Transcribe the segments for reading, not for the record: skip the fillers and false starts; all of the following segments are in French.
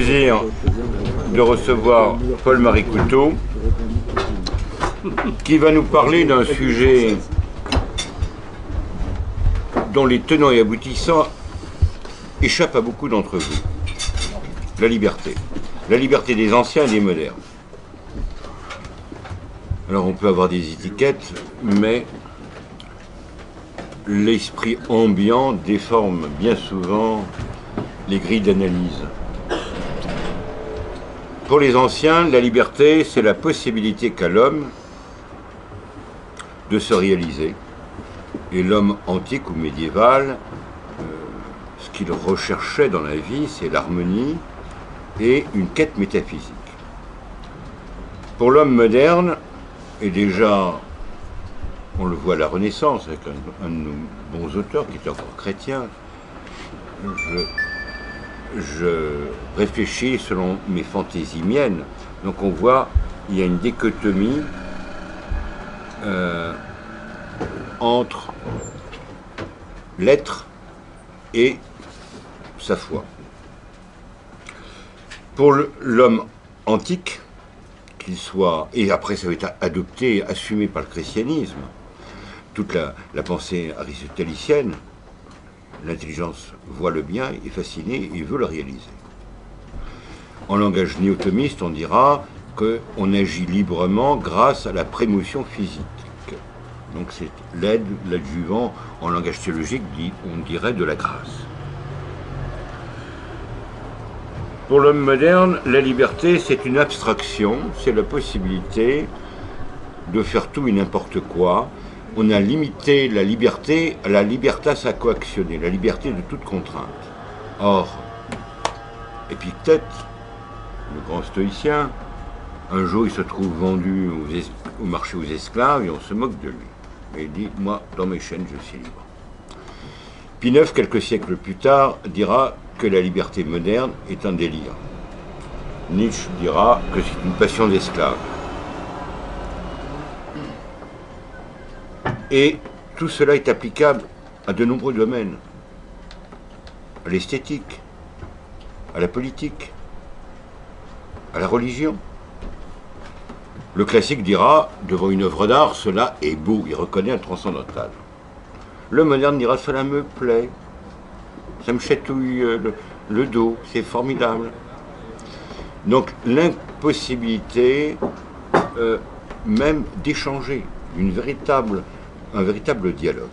plaisir de recevoir Paul-Marie Couteau, qui va nous parler d'un sujet dont les tenants et aboutissants échappent à beaucoup d'entre vous. La liberté. La liberté des anciens et des modernes. Alors on peut avoir des étiquettes, mais l'esprit ambiant déforme bien souvent les grilles d'analyse. Pour les anciens, la liberté, c'est la possibilité qu'a l'homme de se réaliser. Et l'homme antique ou médiéval, ce qu'il recherchait dans la vie, c'est l'harmonie et une quête métaphysique. Pour l'homme moderne, et déjà on le voit à la Renaissance avec un de nos bons auteurs qui était encore chrétien, je réfléchis selon mes fantaisies miennes. Donc on voit, il y a une dichotomie entre l'être et sa foi. Pour l'homme antique, qu'il soit, et après ça va être adopté, assumé par le christianisme, toute la pensée aristotélicienne, l'intelligence voit le bien, est fascinée et veut le réaliser. En langage néo-thomiste, on dira qu'on agit librement grâce à la prémotion physique. Donc c'est l'aide, l'adjuvant, en langage théologique, on dirait de la grâce. Pour l'homme moderne, la liberté, c'est une abstraction, c'est la possibilité de faire tout et n'importe quoi. On a limité la liberté à la libertas coactionner, la liberté de toute contrainte. Or, Épictète, le grand stoïcien, un jour il se trouve vendu au marché aux esclaves et on se moque de lui. Et il dit, moi, dans mes chaînes, je suis libre. Pie IX, quelques siècles plus tard, dira que la liberté moderne est un délire. Nietzsche dira que c'est une passion d'esclave. Et tout cela est applicable à de nombreux domaines. À l'esthétique, à la politique, à la religion. Le classique dira, devant une œuvre d'art, cela est beau, il reconnaît un transcendantal. Le moderne dira, cela me plaît, ça me chatouille le dos, c'est formidable. Donc l'impossibilité même d'échanger, un véritable dialogue.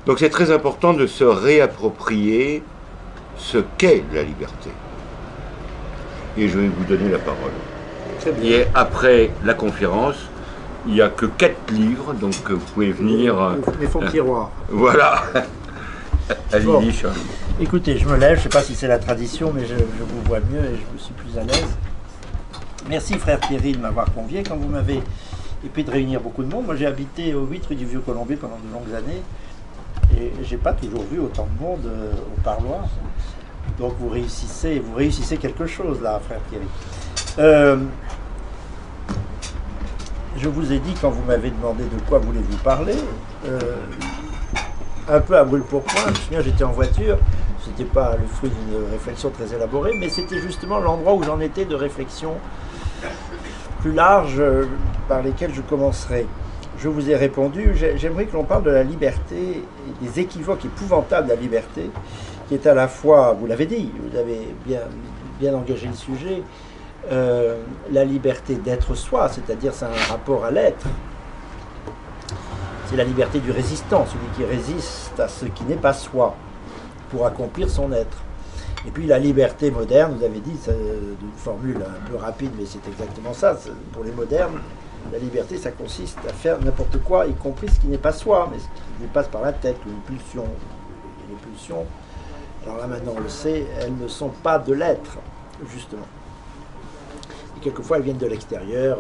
Donc c'est très important de se réapproprier ce qu'est la liberté. Et je vais vous donner la parole. Et après la conférence, il n'y a que 4 livres, donc vous pouvez venir... Les fonds de tiroir. Voilà. Allez-y, Bon. Charlie. Écoutez, je me lève, je ne sais pas si c'est la tradition, mais je vous vois mieux et je me suis plus à l'aise. Merci frère Thierry de m'avoir convié quand vous m'avez... Et puis de réunir beaucoup de monde. Moi j'ai habité au 8 rue du Vieux-Colombier pendant de longues années. Et j'ai pas toujours vu autant de monde au parloir. Donc vous réussissez quelque chose là, frère Thierry. Je vous ai dit quand vous m'avez demandé de quoi voulez-vous parler, un peu à brûle-pourpoint, je me souviens j'étais en voiture, c'était pas le fruit d'une réflexion très élaborée, mais c'était justement l'endroit où j'en étais de réflexion plus large par lesquelles je commencerai. Je vous ai répondu, j'aimerais que l'on parle de la liberté et des équivoques épouvantables de la liberté, qui est à la fois, vous l'avez dit, vous avez bien engagé le sujet, la liberté d'être soi, c'est-à-dire c'est un rapport à l'être. C'est la liberté du résistant, celui qui résiste à ce qui n'est pas soi, pour accomplir son être. Et puis la liberté moderne, vous avez dit, d'une formule un peu rapide, mais c'est exactement ça, pour les modernes, la liberté, ça consiste à faire n'importe quoi, y compris ce qui n'est pas soi, mais ce qui dépasse par la tête, ou une pulsion. Et les pulsions, alors là maintenant on le sait, elles ne sont pas de l'être, justement. Et quelquefois elles viennent de l'extérieur,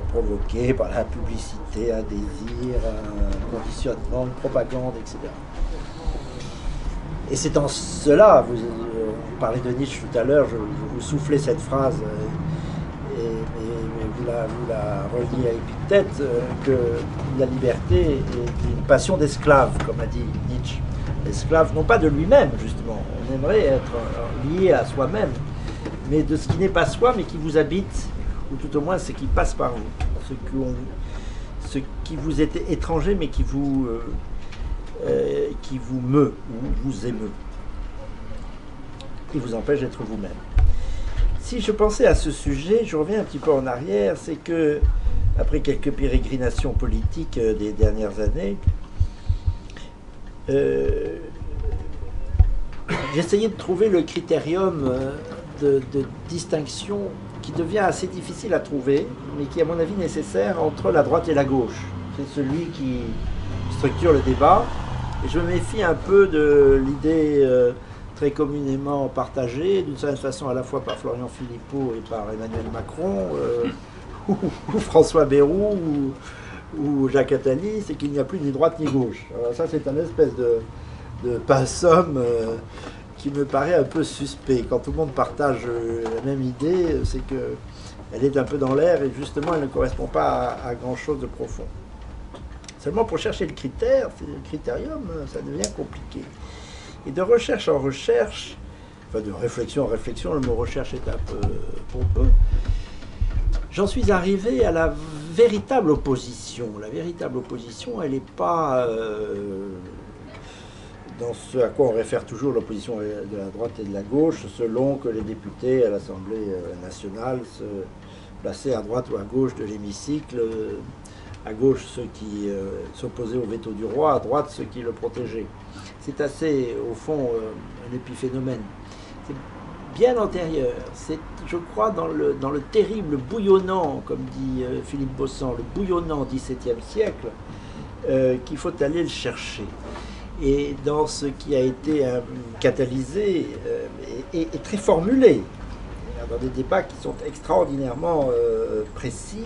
provoquées par la publicité, un désir, un conditionnement, une propagande, etc. Et c'est en cela, vous parlez de Nietzsche tout à l'heure, je vous soufflais cette phrase, mais vous la reliez à Épictète, que la liberté est une passion d'esclave, comme a dit Nietzsche. esclave, non pas de lui-même, justement, on aimerait être lié à soi-même, mais de ce qui n'est pas soi, mais qui vous habite, ou tout au moins ce qui passe par vous, ce qui vous est étranger, mais qui vous meut, ou vous émeut, qui vous empêche d'être vous-même. Si je pensais à ce sujet, je reviens un petit peu en arrière, c'est que, après quelques pérégrinations politiques des dernières années, j'essayais de trouver le critérium de distinction qui devient assez difficile à trouver, mais qui est à mon avis nécessaire entre la droite et la gauche. C'est celui qui structure le débat, et je me méfie un peu de l'idée très communément partagée, d'une certaine façon à la fois par Florian Philippot et par Emmanuel Macron, ou François Bayrou, ou Jacques Attali, c'est qu'il n'y a plus ni droite ni gauche. Alors ça, c'est un espèce de passum qui me paraît un peu suspect. Quand tout le monde partage la même idée, c'est qu'elle est un peu dans l'air et justement, elle ne correspond pas à grand-chose de profond. Seulement pour chercher le critère, le critérium, ça devient compliqué. Et de recherche en recherche, enfin de réflexion en réflexion, le mot recherche est un peu pompeux, j'en suis arrivé à la véritable opposition. La véritable opposition, elle n'est pas dans ce à quoi on réfère toujours l'opposition de la droite et de la gauche, selon que les députés à l'Assemblée nationale se plaçaient à droite ou à gauche de l'hémicycle, à gauche ceux qui s'opposaient au veto du roi, à droite ceux qui le protégeaient. C'est assez, au fond, un épiphénomène. C'est bien antérieur. C'est, je crois, dans le terrible bouillonnant, comme dit Philippe Beaussant, le bouillonnant XVIIe siècle, qu'il faut aller le chercher. Et dans ce qui a été catalysé et très formulé, dans des débats qui sont extraordinairement précis,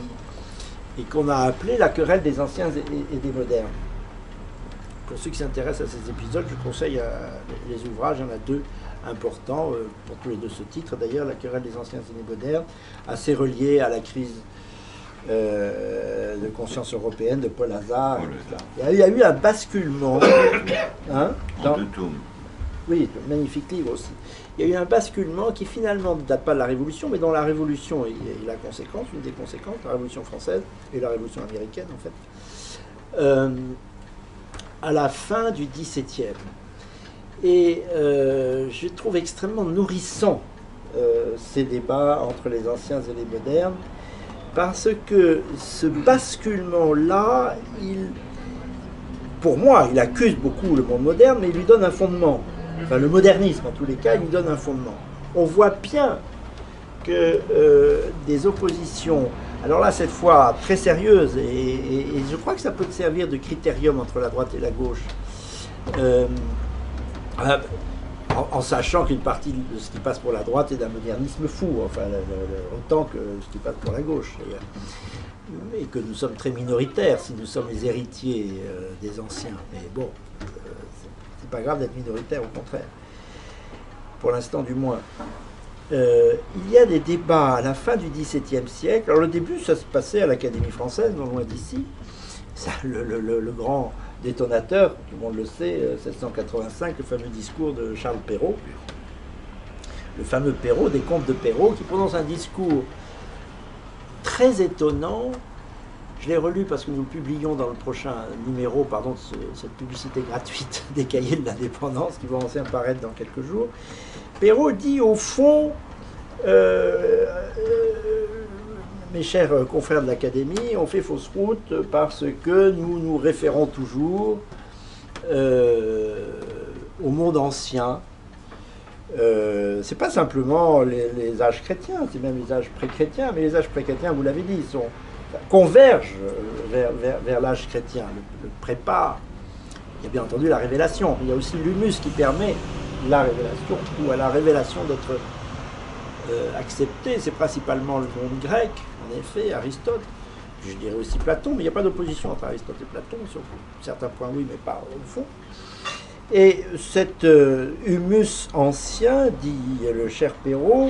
et qu'on a appelé la querelle des anciens et des modernes. Pour ceux qui s'intéressent à ces épisodes, je conseille les ouvrages, il y en a deux importants, pour tous les deux ce titre d'ailleurs, la querelle des anciens et des modernes, assez relié à la crise de conscience européenne de Paul Hazard. Il y a eu un basculement. Hein, en deux tomes. Oui, magnifique livre aussi. Il y a eu un basculement qui finalement ne date pas de la Révolution, mais dont la Révolution est la conséquence, une des conséquences, la Révolution française et la Révolution américaine en fait, à la fin du XVIIe. Et je trouve extrêmement nourrissant ces débats entre les anciens et les modernes, parce que ce basculement-là, pour moi, il accuse beaucoup le monde moderne, mais il lui donne un fondement. Enfin, le modernisme, en tous les cas, il lui donne un fondement. On voit bien que des oppositions, alors là, cette fois, très sérieuses, et je crois que ça peut servir de critérium entre la droite et la gauche, en sachant qu'une partie de ce qui passe pour la droite est d'un modernisme fou, enfin, autant que ce qui passe pour la gauche, d'ailleurs. Et que nous sommes très minoritaires si nous sommes les héritiers des anciens. Mais bon, c'est pas grave d'être minoritaire, au contraire. Pour l'instant, du moins. Il y a des débats à la fin du XVIIe siècle. Alors, le début, ça se passait à l'Académie française, non loin d'ici. Le grand détonateur, tout le monde le sait, 1785, le fameux discours de Charles Perrault. Le fameux Perrault, des Comtes de Perrault, qui prononce un discours très étonnant. Je l'ai relu parce que nous publions dans le prochain numéro, pardon, cette publicité gratuite des Cahiers de l'Indépendance qui vont enfin apparaître dans quelques jours. Perrault dit au fond, mes chers confrères de l'Académie, on fait fausse route parce que nous nous référons toujours au monde ancien. C'est pas simplement les âges chrétiens, c'est même les âges pré-chrétiens, mais les âges pré-chrétiens, vous l'avez dit, convergent vers l'âge chrétien, le prépare. Il y a bien entendu la révélation, mais il y a aussi l'humus qui permet la révélation, ou à la révélation d'être acceptée. C'est principalement le monde grec, en effet, Aristote, je dirais aussi Platon, mais il n'y a pas d'opposition entre Aristote et Platon, sur certains points oui, mais pas au fond. Et cet humus ancien, dit le cher Perrault,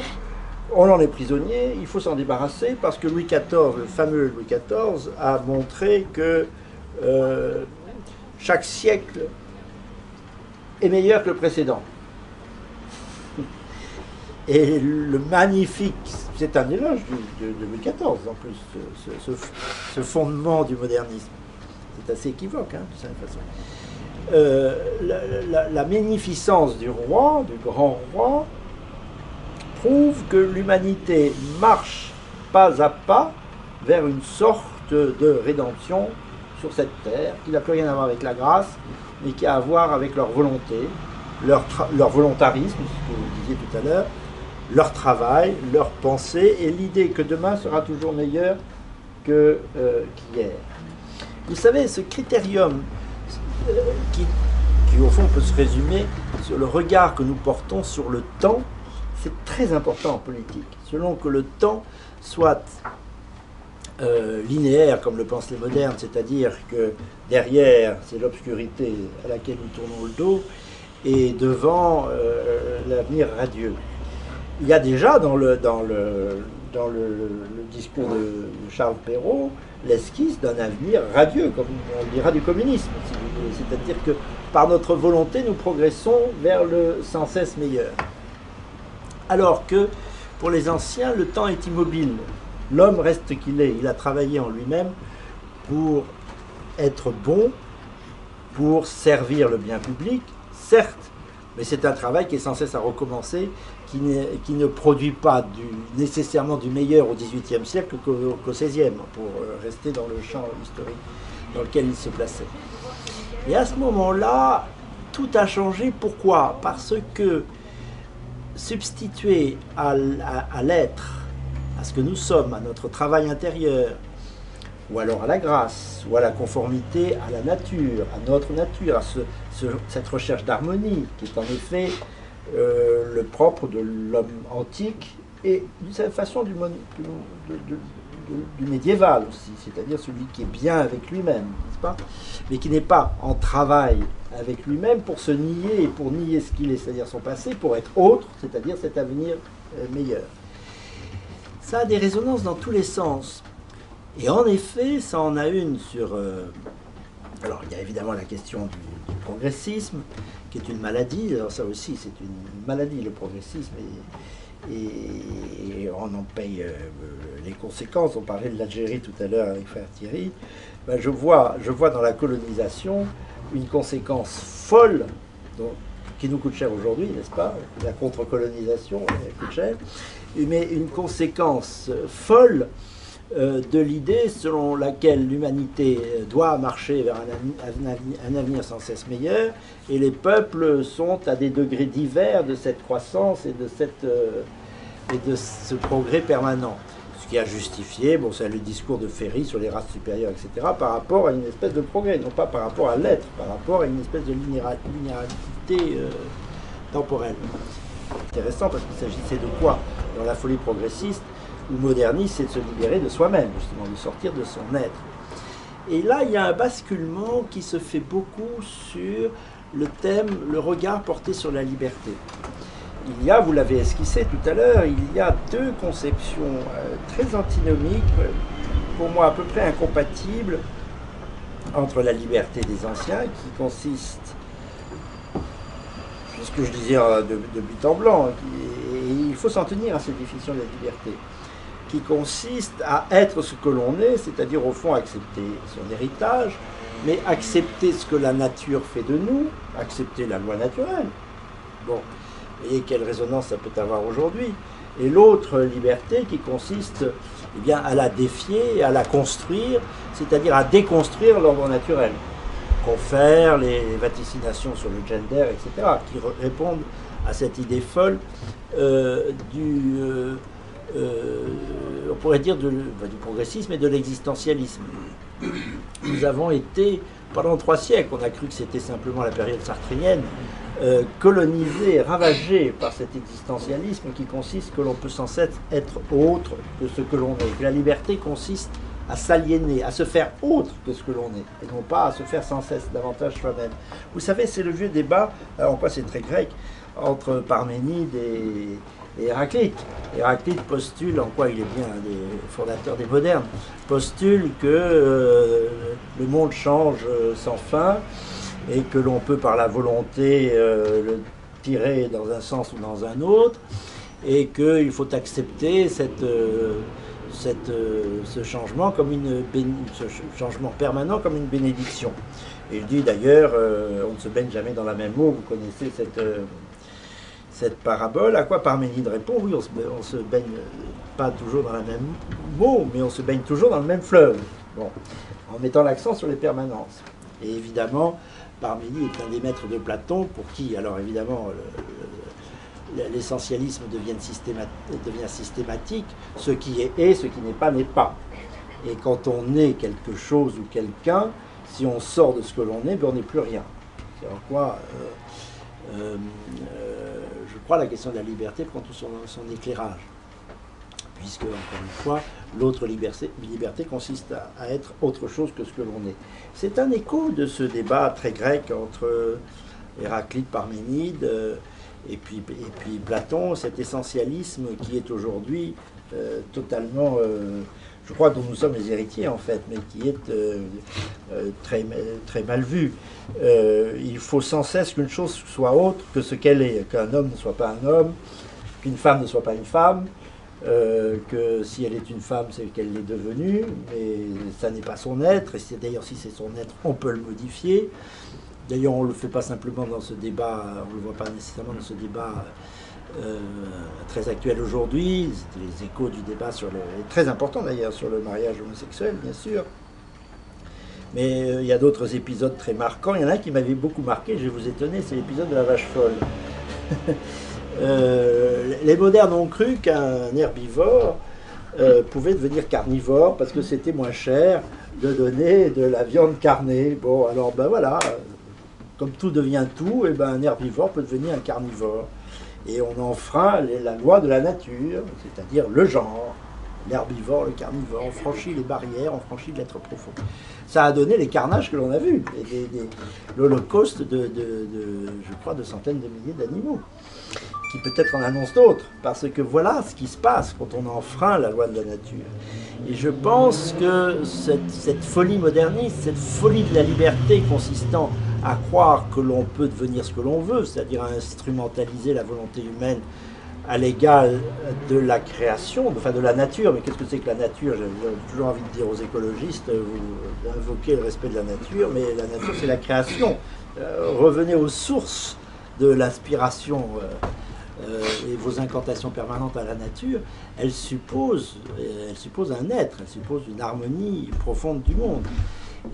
on en est prisonnier, il faut s'en débarrasser parce que Louis XIV, le fameux Louis XIV, a montré que chaque siècle est meilleur que le précédent. Et le magnifique, c'est un éloge de Louis XIV en plus, ce fondement du modernisme. C'est assez équivoque, hein, de cette façon. La magnificence du roi, du grand roi, prouve que l'humanité marche pas à pas vers une sorte de rédemption sur cette terre, qui n'a plus rien à voir avec la grâce, mais qui a à voir avec leur volonté, leur volontarisme, ce que vous disiez tout à l'heure, leur travail, leur pensée, et l'idée que demain sera toujours meilleur qu'hier. Vous savez, ce critérium qui au fond peut se résumer sur le regard que nous portons sur le temps, c'est très important en politique. Selon que le temps soit linéaire, comme le pensent les modernes, c'est-à-dire que derrière, c'est l'obscurité à laquelle nous tournons le dos, et devant, l'avenir radieux. Il y a déjà dans le discours de Charles Perrault l'esquisse d'un avenir radieux, comme on le dira du communisme, si vous voulez. C'est-à-dire que par notre volonté, nous progressons vers le sans cesse meilleur. Alors que pour les anciens, le temps est immobile. L'homme reste qu'il est. Il a travaillé en lui-même pour être bon, pour servir le bien public, certes, mais c'est un travail qui est sans cesse à recommencer, qui ne produit pas nécessairement du meilleur au XVIIIe siècle qu'au XVIe, pour rester dans le champ historique dans lequel il se plaçait. Et à ce moment-là, tout a changé. Pourquoi? Parce que substituer à l'être, à ce que nous sommes, à notre travail intérieur, ou alors à la grâce, ou à la conformité à la nature, à notre nature, à cette recherche d'harmonie, qui est en effet le propre de l'homme antique, et d'une certaine façon du médiéval aussi, c'est-à-dire celui qui est bien avec lui-même, n'est-ce pas? Mais qui n'est pas en travail avec lui-même pour se nier et pour nier ce qu'il est, c'est-à-dire son passé, pour être autre, c'est-à-dire cet avenir meilleur. Ça a des résonances dans tous les sens. Et en effet, ça en a une sur... alors, il y a évidemment la question du progressisme, qui est une maladie. Alors ça aussi, c'est une maladie, le progressisme, et on en paye les conséquences. On parlait de l'Algérie tout à l'heure avec Frère Thierry. Ben, je vois dans la colonisation une conséquence folle, qui nous coûte cher aujourd'hui, n'est-ce pas? La contre-colonisation coûte cher, mais une conséquence folle de l'idée selon laquelle l'humanité doit marcher vers un avenir sans cesse meilleur, et les peuples sont à des degrés divers de cette croissance et de ce progrès permanent. Ce qui a justifié, bon, c'est le discours de Ferry sur les races supérieures, etc., par rapport à une espèce de progrès, non pas par rapport à l'être, par rapport à une espèce de linéarité temporelle. Intéressant, parce qu'il s'agissait de quoi dans la folie progressiste ou moderniste, c'est de se libérer de soi-même, justement, de sortir de son être. Et là, il y a un basculement qui se fait beaucoup sur le thème, le regard porté sur la liberté. Il y a, vous l'avez esquissé tout à l'heure, il y a deux conceptions très antinomiques, pour moi à peu près incompatibles, entre la liberté des anciens, qui consiste, puisque je disais de but en blanc, et il faut s'en tenir à cette définition de la liberté, qui consiste à être ce que l'on est, c'est-à-dire au fond accepter son héritage, mais accepter ce que la nature fait de nous, accepter la loi naturelle. Bon, voyez quelle résonance ça peut avoir aujourd'hui. Et l'autre liberté qui consiste eh bien, à la défier, à la construire, c'est-à-dire à déconstruire l'ordre naturel. Confère les vaticinations sur le gender, etc., qui répondent à cette idée folle on pourrait dire du progressisme et de l'existentialisme. Nous avons été, pendant 3 siècles, on a cru que c'était simplement la période sartrénienne, colonisés, ravagés par cet existentialisme qui consiste que l'on peut sans cesse être autre que ce que l'on est. Que la liberté consiste à s'aliéner, à se faire autre que ce que l'on est, et non pas à se faire sans cesse davantage soi-même. Vous savez, c'est le vieux débat, alors c'est très grec, entre Parménide et Héraclite. Héraclite postule, en quoi il est bien un des fondateurs des modernes, postule que le monde change sans fin et que l'on peut par la volonté le tirer dans un sens ou dans un autre, et qu'il faut accepter ce changement comme ce changement permanent comme une bénédiction. Et je dis d'ailleurs, on ne se baigne jamais dans la même eau, vous connaissez cette parabole, à quoi Parménide répond, oui, on se baigne pas toujours dans la même eau, mais on se baigne toujours dans le même fleuve, bon, en mettant l'accent sur les permanences. Et évidemment, Parménide est un des maîtres de Platon, pour qui, alors évidemment, l'essentialisme devient systématique, ce qui est, ce qui n'est pas, n'est pas. Et quand on est quelque chose ou quelqu'un, si on sort de ce que l'on est, ben on n'est plus rien. C'est en quoi, je crois, la question de la liberté prend tout son éclairage. Puisque, encore une fois, l'autre liberté consiste à être autre chose que ce que l'on est. C'est un écho de ce débat très grec entre Héraclite, Parménide, et puis Platon, cet essentialisme qui est aujourd'hui totalement, je crois, dont nous sommes les héritiers en fait, mais qui est très mal vu. Il faut sans cesse qu'une chose soit autre que ce qu'elle est, qu'un homme ne soit pas un homme, qu'une femme ne soit pas une femme, que si elle est une femme, c'est qu'elle l'est devenue, mais ça n'est pas son être, et d'ailleurs si c'est son être, on peut le modifier. D'ailleurs, on ne le fait pas simplement dans ce débat, on ne le voit pas nécessairement dans ce débat très actuel aujourd'hui. C'était les échos du débat très important d'ailleurs, sur le mariage homosexuel, bien sûr. Mais il y a d'autres épisodes très marquants. Il y en a un qui m'avait beaucoup marqué, je vais vous étonner, c'est l'épisode de la vache folle. Les modernes ont cru qu'un herbivore pouvait devenir carnivore parce que c'était moins cher de donner de la viande carnée. Bon, alors ben voilà, comme tout devient tout, et ben un herbivore peut devenir un carnivore. Et on enfreint la loi de la nature, c'est-à-dire le genre, l'herbivore, le carnivore. On franchit les barrières, on franchit l'être profond. Ça a donné les carnages que l'on a vus, l'holocauste je crois, de centaines de milliers d'animaux, qui peut-être en annonce d'autres, parce que voilà ce qui se passe quand on enfreint la loi de la nature. Et je pense que cette folie moderniste, cette folie de la liberté consistant à croire que l'on peut devenir ce que l'on veut, c'est-à-dire à instrumentaliser la volonté humaine à l'égal de la création, enfin de la nature, mais qu'est-ce que c'est que la nature? J'ai toujours envie de dire aux écologistes, vous invoquez le respect de la nature, mais la nature c'est la création. Revenez aux sources de l'inspiration et vos incantations permanentes à la nature, elles supposent un être, elles supposent une harmonie profonde du monde.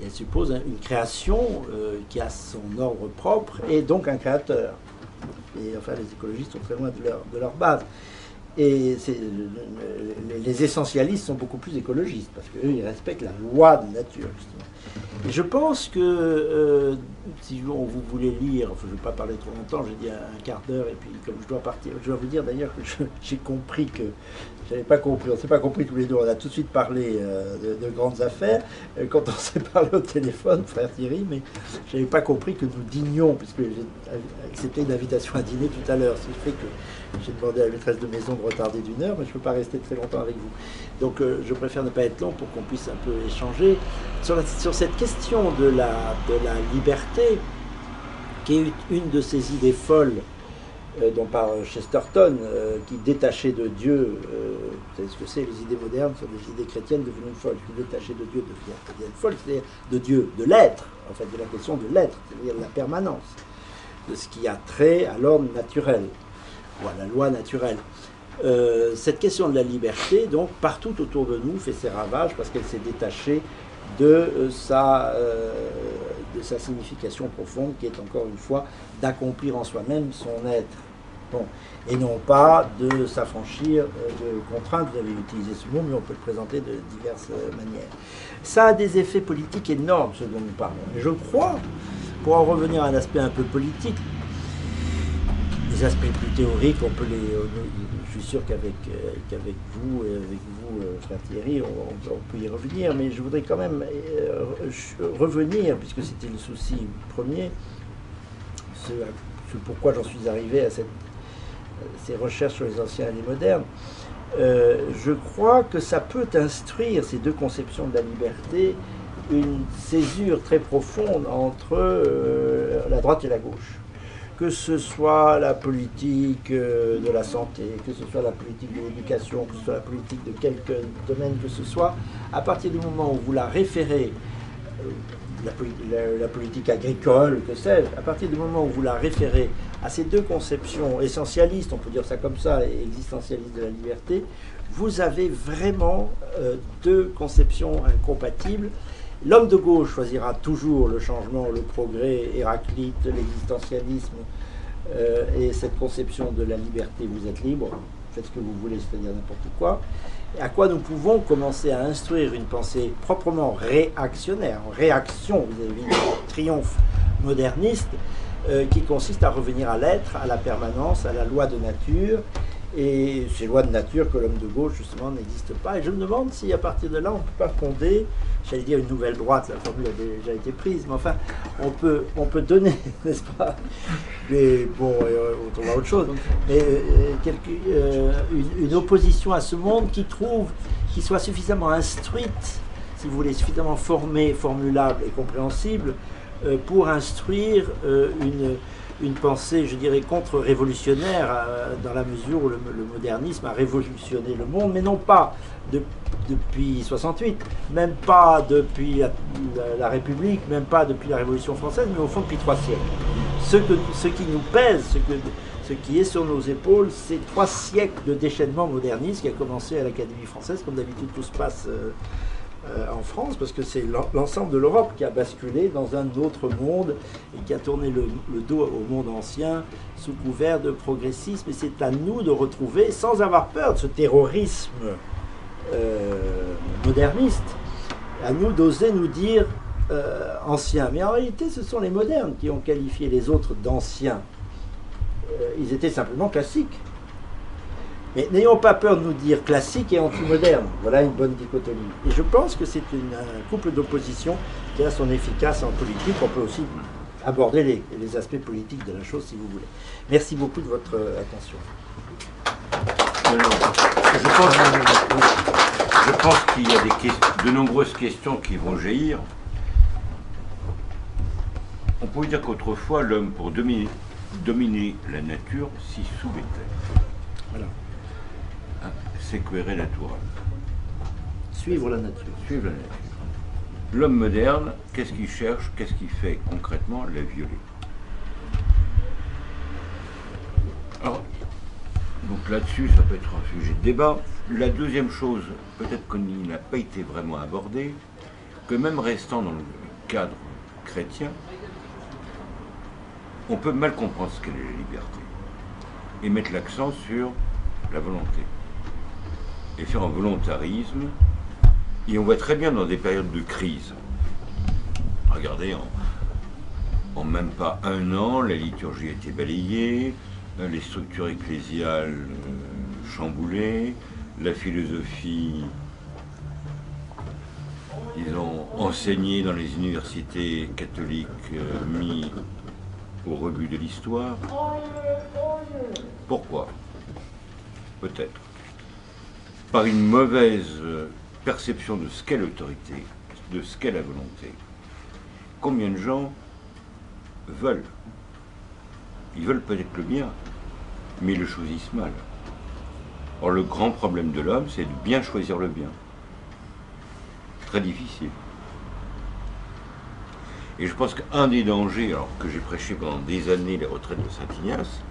Elle suppose une création qui a son ordre propre et donc un créateur. Et enfin, les écologistes sont très loin de leur base. Et les essentialistes sont beaucoup plus écologistes parce qu'eux, ils respectent la loi de nature, justement. Et je pense que si vous voulez lire, enfin, je ne vais pas parler trop longtemps, j'ai dit un quart d'heure, et puis comme je dois partir, je dois vous dire d'ailleurs que j'ai compris que j'avais pas compris, on ne s'est pas compris tous les deux, on a tout de suite parlé de grandes affaires, quand on s'est parlé au téléphone, frère Thierry, mais je n'avais pas compris que nous dînions, puisque j'ai accepté une invitation à dîner tout à l'heure, ce qui fait que j'ai demandé à la maîtresse de maison de retarder d'1 heure, mais je ne peux pas rester très longtemps avec vous. Donc je préfère ne pas être long pour qu'on puisse un peu échanger sur cette question de la liberté, qui est une de ces idées folles dont parle Chesterton, qui détachées de Dieu, vous savez ce que c'est, les idées modernes sont des idées chrétiennes devenues folles, qui détachées de Dieu deviennent folles, c'est-à-dire de Dieu, de l'être, en fait, de la question de l'être, c'est-à-dire de la permanence, de ce qui a trait à l'ordre naturel, ou à la loi naturelle. Cette question de la liberté, donc, partout autour de nous, fait ses ravages parce qu'elle s'est détachée de sa signification profonde, qui est encore une fois d'accomplir en soi-même son être. Bon. Et non pas de s'affranchir de contraintes, vous avez utilisé ce mot, mais on peut le présenter de diverses manières. Ça a des effets politiques énormes, ce dont nous parlons. Et je crois, pour en revenir à un aspect un peu politique, les aspects plus théoriques, on peut je suis sûr qu'avec vous, et avec vous, frère Thierry, on peut y revenir, mais je voudrais quand même revenir, puisque c'était le souci premier, ce pourquoi j'en suis arrivé à ces recherches sur les anciens et les modernes. Je crois que ça peut instruire ces deux conceptions de la liberté une césure très profonde entre la droite et la gauche. Que ce soit la politique de la santé, que ce soit la politique de l'éducation, que ce soit la politique de quelque domaine que ce soit, à partir du moment où vous la référez, la politique agricole, que sais-je, à partir du moment où vous la référez à ces deux conceptions essentialistes, on peut dire ça comme ça, et existentialistes de la liberté, vous avez vraiment deux conceptions incompatibles. L'homme de gauche choisira toujours le changement, le progrès, Héraclite, l'existentialisme et cette conception de la liberté, vous êtes libre, faites ce que vous voulez, c'est-à-dire n'importe quoi. Et à quoi nous pouvons commencer à instruire une pensée proprement réactionnaire, en réaction vis-à-vis du triomphe moderniste, qui consiste à revenir à l'être, à la permanence, à la loi de nature, et ces lois de nature que l'homme de gauche, justement, n'existe pas. Et je me demande si, à partir de là, on ne peut pas fonder, j'allais dire une nouvelle droite, la formule a déjà été prise, mais enfin, on peut donner, n'est-ce pas, mais bon, on trouve autre chose, mais une opposition à ce monde qui soit suffisamment instruite, si vous voulez, suffisamment formée, formulable et compréhensible, pour instruire une pensée, je dirais, contre-révolutionnaire, dans la mesure où le modernisme a révolutionné le monde, mais non pas depuis 68, même pas depuis la République, même pas depuis la Révolution française, mais au fond depuis 3 siècles. Ce qui nous pèse, ce qui est sur nos épaules, c'est 3 siècles de déchaînement moderniste qui a commencé à l'Académie française, comme d'habitude tout se passe en France, parce que c'est l'ensemble de l'Europe qui a basculé dans un autre monde et qui a tourné le dos au monde ancien sous couvert de progressisme. Et c'est à nous de retrouver, sans avoir peur de ce terrorisme moderniste, à nous d'oser nous dire anciens. Mais en réalité, ce sont les modernes qui ont qualifié les autres d'anciens. Ils étaient simplement classiques. Mais n'ayons pas peur de nous dire classique et anti-moderne. Voilà une bonne dichotomie. Et je pense que c'est un couple d'opposition qui a son efficace en politique. On peut aussi aborder les aspects politiques de la chose si vous voulez. Merci beaucoup de votre attention. Je pense qu'il y a de nombreuses questions qui vont jaillir. On peut dire qu'autrefois, l'homme, pour dominer la nature, s'y soumettait. Voilà. Sequere natura. Suivre la nature. Suivre la nature. L'homme moderne, qu'est-ce qu'il cherche, qu'est-ce qu'il fait concrètement? La violer. Alors, donc là-dessus, ça peut être un sujet de débat. La deuxième chose, peut-être qu'il n'a pas été vraiment abordé, que même restant dans le cadre chrétien, on peut mal comprendre ce qu'est la liberté et mettre l'accent sur la volonté et faire un volontarisme. Et on voit très bien dans des périodes de crise. Regardez, en même pas un an, la liturgie a été balayée, les structures ecclésiales chamboulées, la philosophie, ils ont enseigné dans les universités catholiques mis au rebut de l'histoire. Pourquoi? Peut-être par une mauvaise perception de ce qu'est l'autorité, de ce qu'est la volonté. Combien de gens veulent? Ils veulent peut-être le bien, mais ils le choisissent mal. Or, le grand problème de l'homme, c'est de bien choisir le bien. Très difficile. Et je pense qu'un des dangers, alors que j'ai prêché pendant des années les retraites de Saint-Ignace,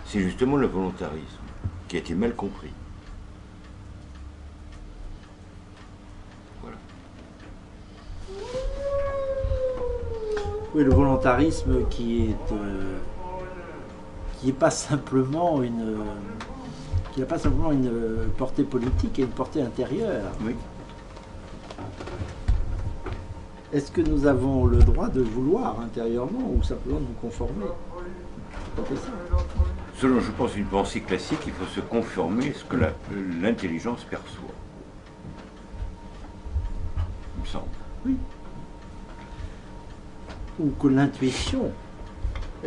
c'est justement le volontarisme, qui a été mal compris. Voilà. Oui, le volontarisme qui est pas simplement qui n'a pas simplement une portée politique et une portée intérieure. Oui. Est-ce que nous avons le droit de vouloir intérieurement ou simplement de nous conformer? C'est ça. Selon, je pense, une pensée classique, il faut se conformer à ce que l'intelligence perçoit. Il me semble. Oui. Ou que l'intuition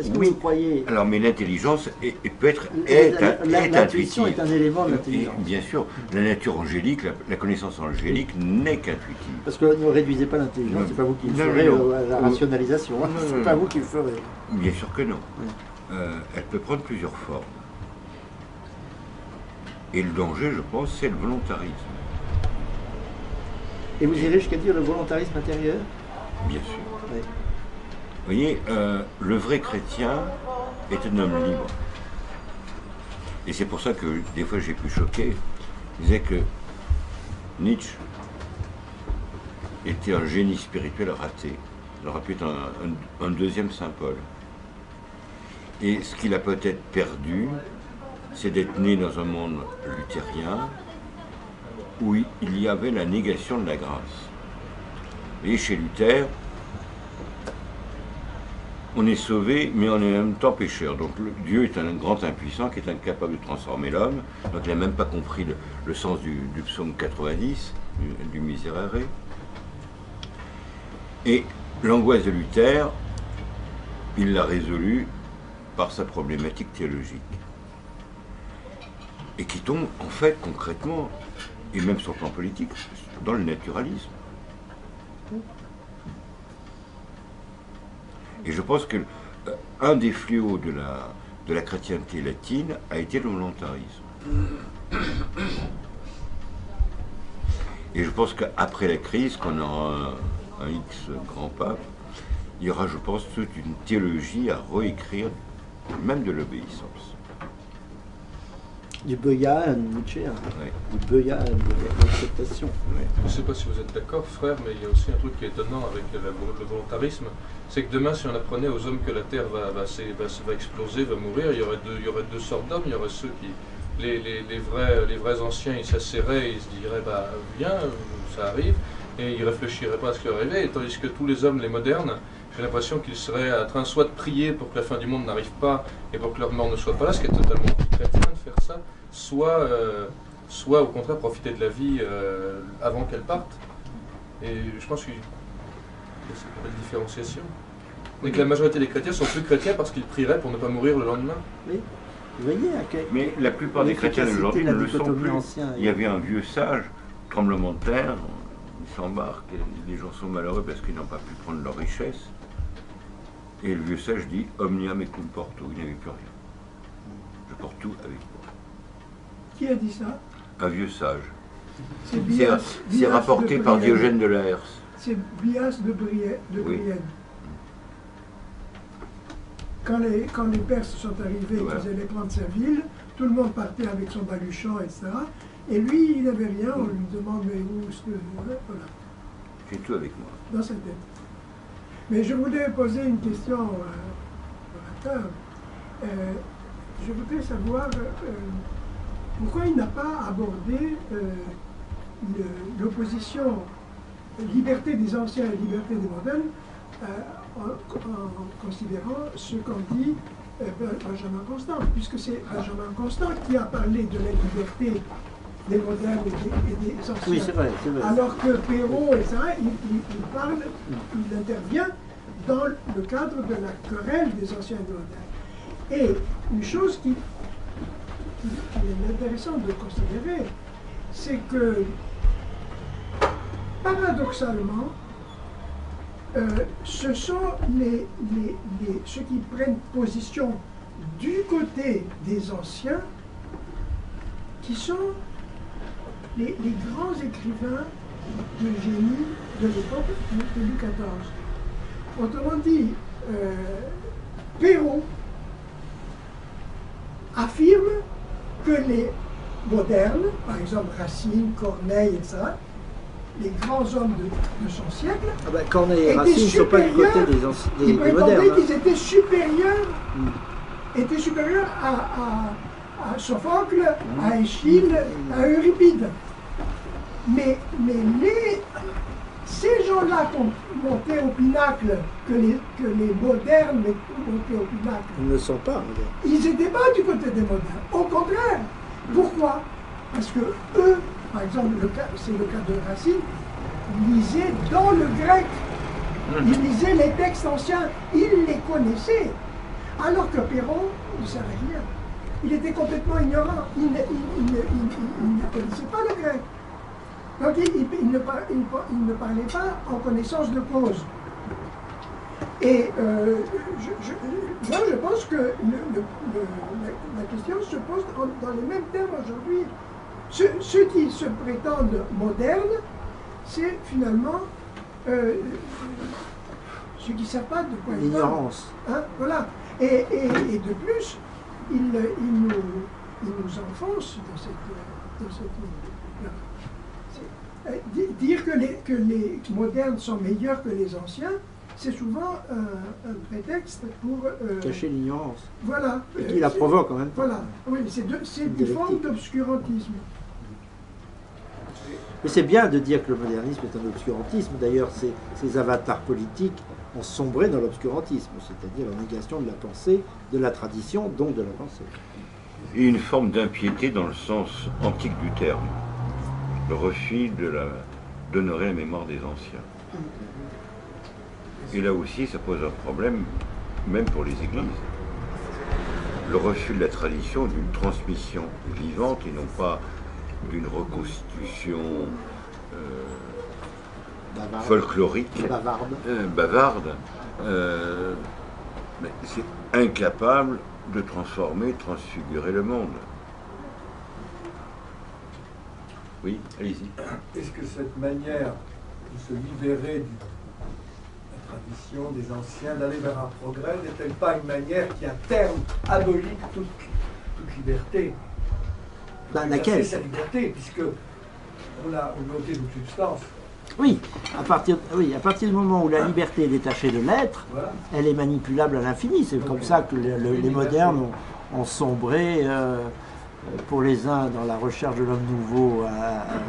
Est-ce que Oui. vous croyez... Alors, mais l'intelligence peut être L'intuition intuitive. est un élément de l'intelligence. Et bien sûr, la nature angélique, la connaissance angélique n'est qu'intuitive. Parce que ne réduisez pas l'intelligence, Non. c'est pas vous qui le Non, ferez non. à la rationalisation, hein. Non, C'est non, pas non. vous qui le ferez. Bien sûr que non. Oui. Elle peut prendre plusieurs formes. Et le danger, je pense, c'est le volontarisme. Et vous irez jusqu'à dire le volontarisme intérieur? Bien sûr. Oui. Vous voyez, le vrai chrétien est un homme libre. Et c'est pour ça que des fois j'ai pu choquer. Je disais que Nietzsche était un génie spirituel raté. Il aurait pu être un deuxième Saint Paul. Et ce qu'il a peut-être perdu, c'est d'être né dans un monde luthérien où il y avait la négation de la grâce. Vous voyez, chez Luther, on est sauvé, mais on est en même temps pécheur. Donc Dieu est un grand impuissant qui est incapable de transformer l'homme. Donc il n'a même pas compris le sens du psaume 90, du Miserere. Et l'angoisse de Luther, il l'a résolue par sa problématique théologique. Et qui tombe, en fait, concrètement, et même sur le plan politique, dans le naturalisme. Et je pense que un des fléaux de la chrétienté latine a été le volontarisme. Et je pense qu'après la crise, qu'on aura un X grand pape, il y aura, je pense, toute une théologie à réécrire, même de l'obéissance. Du Beuya, Nietzsche, hein. Ouais. Du Beuya, de l'acceptation. Ouais. Je ne sais pas si vous êtes d'accord, frère, mais il y a aussi un truc qui est étonnant avec le volontarisme, c'est que demain, si on apprenait aux hommes que la Terre va exploser, va mourir, il y aurait deux sortes d'hommes. Il y aurait ceux qui, les vrais anciens, ils s'asseraient, ils se diraient, bah viens, ça arrive, et ils réfléchiraient pas à ce qui leur arrivait, et tandis que tous les hommes, les modernes, j'ai l'impression qu'ils seraient en train soit de prier pour que la fin du monde n'arrive pas et pour que leur mort ne soit pas là, ce qui est totalement anti-chrétien de faire ça, soit au contraire profiter de la vie avant qu'elle parte. Et je pense qu'il y a cette belle différenciation. Et que la majorité des chrétiens sont plus chrétiens parce qu'ils prieraient pour ne pas mourir le lendemain. Oui. Vous voyez à quel... Mais la plupart des chrétiens d'aujourd'hui ne le sont plus. Ancien, Il y avait un vieux sage, tremblement de terre, il s'embarque, et les gens sont malheureux parce qu'ils n'ont pas pu prendre leur richesse. Et le vieux sage dit Omnia mecum porto, il n'avait plus rien. Je porte tout avec moi. Qui a dit ça? Un vieux sage. C'est Bias. C'est rapporté par Diogène de Laërce. C'est Bias de Brienne. Oui. Quand les Perses sont arrivés, Voilà. ils allaient prendre sa ville, tout le monde partait avec son baluchon, etc. Et lui, il n'avait rien, on lui demande mais où est-ce que... Voilà, J'ai tout avec moi. dans sa tête. Mais je voulais poser une question au orateur. Je voudrais savoir pourquoi il n'a pas abordé l'opposition liberté des anciens et liberté des modernes en considérant ce qu'en dit Benjamin Constant, puisque c'est Benjamin Constant qui a parlé de la liberté des modernes et des anciens. Oui, c'est vrai, c'est vrai. Alors que Perrault, etc., il parle, il intervient dans le cadre de la querelle des anciens et des modernes. Et une chose qui est intéressante de considérer, c'est que, paradoxalement, ce sont ceux qui prennent position du côté des anciens qui sont les grands écrivains de génie de l'époque de Louis XIV. Autrement dit, Perrault affirme que les modernes, par exemple Racine, Corneille, etc., les grands hommes de son siècle, Ah ben, Corneille et étaient Racine ne sont pas du côté supérieurs. des Ils modernes. prétendaient Hein. qu'ils étaient supérieurs à Sophocle, à Échille, à Euripide. Mais ces gens-là qui ont monté au pinacle, que les modernes ont monté au pinacle, Ils ne le sont pas modernes. ils n'étaient pas du côté des modernes. Au contraire. Pourquoi? Parce que eux, par exemple, c'est le cas de Racine, lisaient dans le grec. Ils lisaient les textes anciens, ils les connaissaient. Alors que Perron ne savait rien. Il était complètement ignorant. Il ne connaissait pas le grec. Donc il ne parlait pas en connaissance de cause. Et moi, je pense que la question se pose dans les mêmes termes aujourd'hui. Ceux qui se prétendent modernes, c'est finalement ceux qui ne savent pas de quoi ils parlent. L'ignorance. Hein, voilà. Et de plus, ils nous enfoncent dans cette dire que les modernes sont meilleurs que les anciens, c'est souvent un prétexte pour... Cacher l'ignorance. Voilà. Et qui la provoque en même temps. Voilà. Oui, c'est des formes d'obscurantisme. Mais c'est bien de dire que le modernisme est un obscurantisme. D'ailleurs, ces avatars politiques ont sombré dans l'obscurantisme, c'est-à-dire la négation de la pensée, de la tradition, donc de la pensée. Et une forme d'impiété dans le sens antique du terme. Le refus d'honorer la mémoire des anciens. Et là aussi, ça pose un problème, même pour les églises. Le refus de la tradition, d'une transmission vivante et non pas d'une reconstitution folklorique, bavarde, mais c'est incapable de transformer, transfigurer le monde. Oui, allez-y. Est-ce que cette manière de se libérer de la tradition des anciens, d'aller vers un progrès, n'est-elle pas une manière qui, à terme, abolit toute liberté? Laquelle? C'est sa liberté, puisque on a ôté toute substance. Oui, à partir du moment où la liberté est détachée de l'être, Voilà. elle est manipulable à l'infini. C'est comme ça que les modernes ont sombré, pour les uns, dans la recherche de l'homme nouveau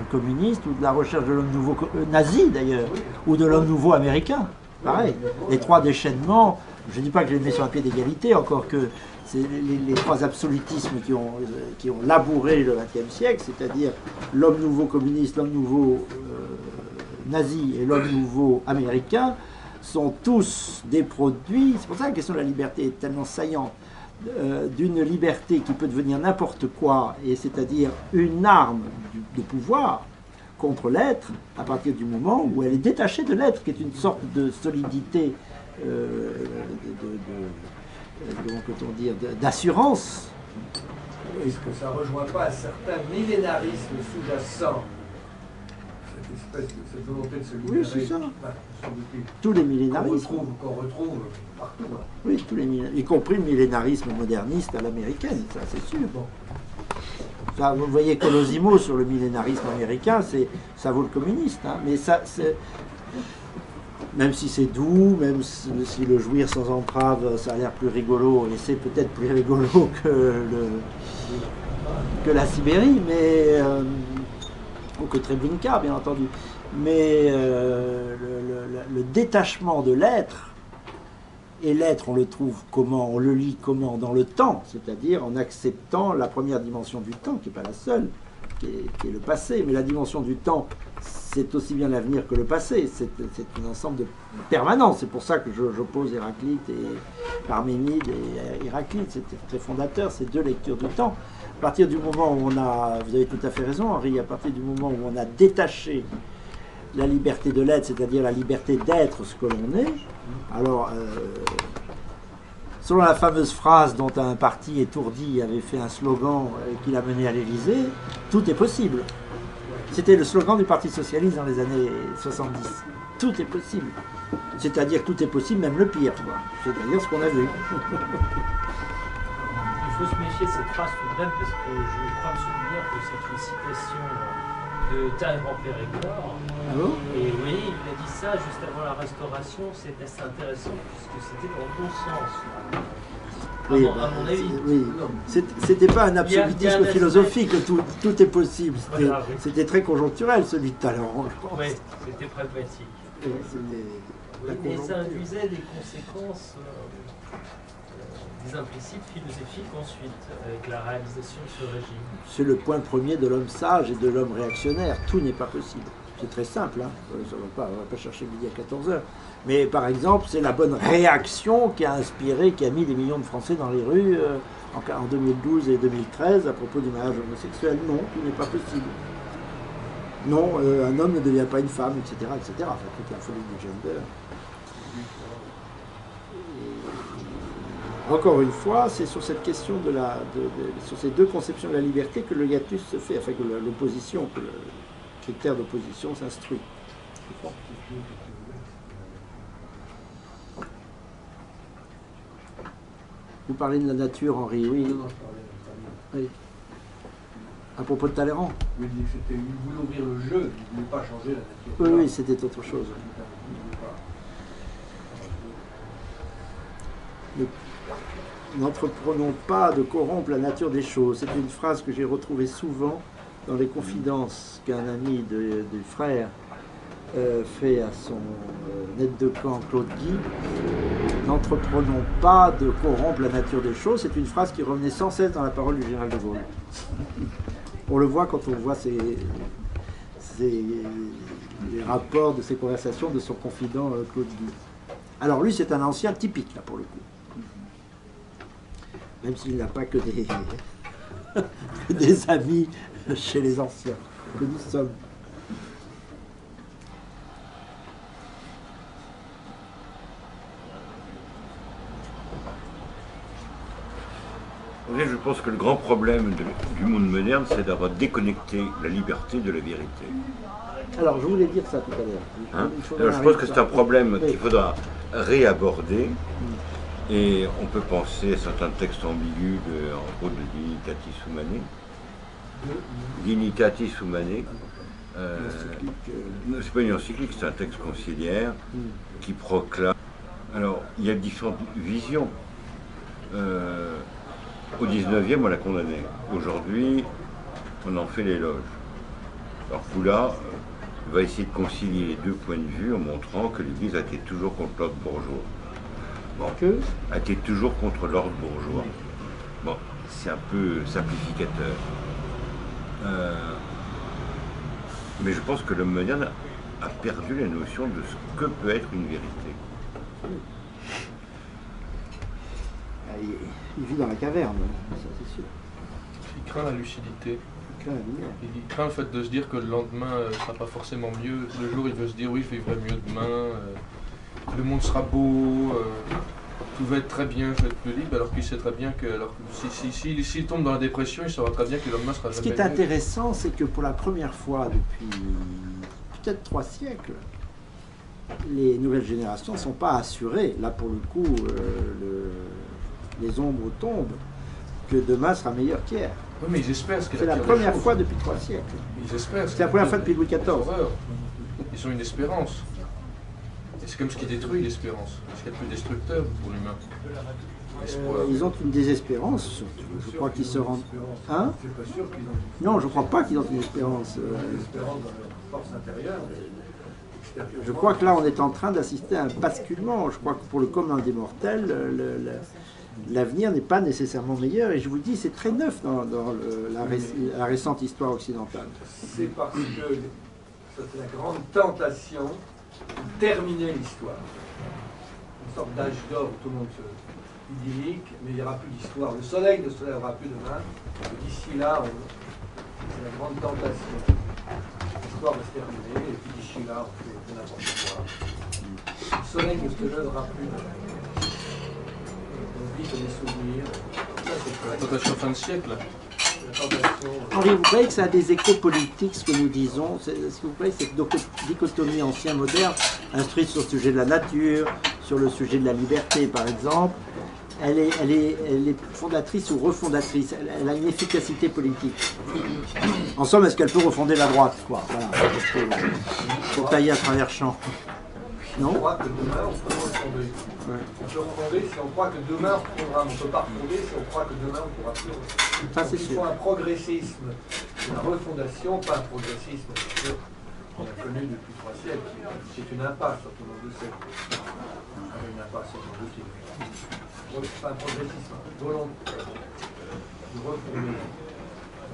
communiste, ou de la recherche de l'homme nouveau nazi d'ailleurs, ou de l'homme nouveau américain. Pareil, les trois déchaînements, je ne dis pas que je les mets sur un pied d'égalité, encore que c'est les trois absolutismes qui ont labouré le XXe siècle, c'est-à-dire l'homme nouveau communiste, l'homme nouveau nazi et l'homme nouveau américain, sont tous des produits, c'est pour ça que la question de la liberté est tellement saillante, d'une liberté qui peut devenir n'importe quoi, et c'est-à-dire une arme de pouvoir contre l'être, à partir du moment où elle est détachée de l'être, qui est une sorte de solidité, comment peut-on dire, d'assurance. Est-ce que ça ne rejoint pas un certain millénarisme sous-jacent, cette volonté de se libérer? Oui, c'est ça. Tous les millénarismes. Qu'on retrouve partout. Hein. Oui, tous les y compris le millénarisme moderniste à l'américaine, ça c'est sûr. Bon. Ça, vous voyez Colosimo sur le millénarisme américain, ça vaut le communiste, hein, mais ça, même si c'est doux, même si le jouir sans entrave, ça a l'air plus rigolo, et c'est peut-être plus rigolo que la Sibérie, mais ou que Treblinka, bien entendu. Mais le détachement de l'être, et l'être, on le trouve comment, on le lit comment? Dans le temps, c'est-à-dire en acceptant la première dimension du temps, qui n'est pas la seule, qui est le passé. Mais la dimension du temps, c'est aussi bien l'avenir que le passé. C'est un ensemble de permanents. C'est pour ça que j'oppose Héraclite et Parménide et Héraclite. C'était très fondateur, ces deux lectures du temps. À partir du moment où on a, vous avez tout à fait raison Henri, à partir du moment où on a détaché la liberté de l'être, c'est-à-dire la liberté d'être ce que l'on est, alors, selon la fameuse phrase dont un parti étourdi avait fait un slogan qui l'a mené à l'Élysée, tout est possible. C'était le slogan du Parti Socialiste dans les années 70. Tout est possible. C'est-à-dire tout est possible, même le pire. C'est d'ailleurs ce qu'on a vu. Il faut se méfier de cette phrase tout de même, parce que je crois me souvenir que c'est une citation de Talleyrand Périgord. Ah bon? Et oui, il a dit ça juste avant la Restauration, c'était assez intéressant, puisque c'était dans le bon sens. Oui, à mon avis. Oui. C'était pas un absolutisme philosophique, tout est possible. Voilà, oui. C'était très conjoncturel, celui de Talleyrand. Oui, c'était pragmatique. C'était Mais ça induisait des conséquences, des implicites philosophiques ensuite, avec la réalisation de ce régime. C'est le point premier de l'homme sage et de l'homme réactionnaire. Tout n'est pas possible. C'est très simple, hein. On va pas chercher midi à 14 heures. Mais par exemple, c'est la bonne réaction qui a inspiré, qui a mis des millions de Français dans les rues en 2012 et 2013 à propos du mariage homosexuel. Non, tout n'est pas possible. Non, un homme ne devient pas une femme, etc. etc. Enfin, toute la folie du gender. Et encore une fois, c'est sur cette question sur ces deux conceptions de la liberté que le hiatus se fait, enfin que l'opposition, que le critère d'opposition s'instruit. Vous parlez de la nature, Henri, oui. Non, je parlais de Oui. À propos de Talleyrand. il dit que il voulait ouvrir le jeu, il ne voulait pas changer la nature. Oui, oui, c'était autre chose. N'entreprenons pas de corrompre la nature des choses. C'est une phrase que j'ai retrouvée souvent dans les confidences qu'un ami du frère fait à son aide de camp Claude Guy. N'entreprenons pas de corrompre la nature des choses. C'est une phrase qui revenait sans cesse dans la parole du général de Gaulle. On le voit quand on voit les rapports de ses conversations de son confident Claude Guy. Alors lui, c'est un ancien typique, là, pour le coup. Même s'il n'a pas que des amis chez les anciens, que nous sommes. Je pense que le grand problème du monde moderne, c'est d'avoir déconnecté la liberté de la vérité. Alors, je voulais dire ça tout à l'heure. Hein? Alors, je pense que c'est un problème qu'il faudra réaborder. Et on peut penser à certains textes ambigus, entre autres de Dignitatis Humanae. Dignitatis Humanae. C'est pas une encyclique, c'est un texte conciliaire qui proclame. Alors, il y a différentes visions. Au 19e, on l'a condamné. Aujourd'hui, on en fait l'éloge. Alors, Foula va essayer de concilier les deux points de vue en montrant que l'Église a été toujours contre l'ordre bourgeois. Bon, a été toujours contre l'ordre bourgeois. Bon, c'est un peu simplificateur. Mais je pense que l'homme moderne a perdu la notion de ce que peut être une vérité. Il vit dans la caverne, ça c'est sûr. Il craint la lucidité. Il craint la lumière. Il craint le fait de se dire que le lendemain ne sera pas forcément mieux. Tous les jours, il veut se dire oui, je vivrai mieux demain. Le monde sera beau. Tout va être très bien, je vais être plus libre, alors qu'il sait très bien que s'il tombe dans la dépression, il saura très bien que le lendemain sera jamais Ce qui est intéressant, c'est que pour la première fois depuis peut-être 3 siècles, les nouvelles générations ne sont pas assurées. Là, pour le coup, les ombres tombent, que demain sera meilleur qu'hier. Oui, mais ils espèrent. C'est la première fois depuis 3 siècles. Ils espèrent. C'est la première fois depuis Louis XIV. Ils ont une espérance. Et c'est comme ce qui détruit l'espérance. Ce qui est le plus destructeur pour l'humain. Ils ont une désespérance. Je crois qu'ils se rendent. Hein? Non, je ne crois pas qu'ils ont une espérance. Je crois que là, on est en train d'assister à un basculement. Je crois que pour le commun des mortels, l'avenir n'est pas nécessairement meilleur. Et je vous dis, c'est très neuf dans la récente histoire occidentale. C'est parce que c'est la grande tentation de terminer l'histoire. Une sorte d'âge d'or où tout le monde se idyllique, mais il n'y aura plus d'histoire. Le soleil ne se lèvera plus demain. D'ici là, c'est la grande tentation. L'histoire va se terminer, et puis d'ici là, on fait n'importe quoi. Le soleil ne se lèvera plus demain. On vit que des souvenirs. La tentation fin de siècle. Henri, vous croyez que ça a des échos politiques, ce que nous disons? Est-ce que vous croyez que cette dichotomie ancien-moderne, instruite sur le sujet de la nature, sur le sujet de la liberté, par exemple, elle est fondatrice ou refondatrice? Elle a une efficacité politique. En somme, est-ce qu'elle peut refonder la droite, quoi? Voilà. Pour tailler à travers champ. Non? On croit que demain, on peut refonder. Ouais. On peut refonder si on croit que demain, on reprendra. On ne peut pas refonder si on croit que demain, on ne pourra plus refonder. Ça, c'est Il sûr. faut un progressisme de la refondation, pas un progressisme qu'on a connu depuis 3 siècles. C'est une impasse, tout le monde le sait. Une impasse, sans doute. Donc, c'est pas un progressisme volontaire de refonder.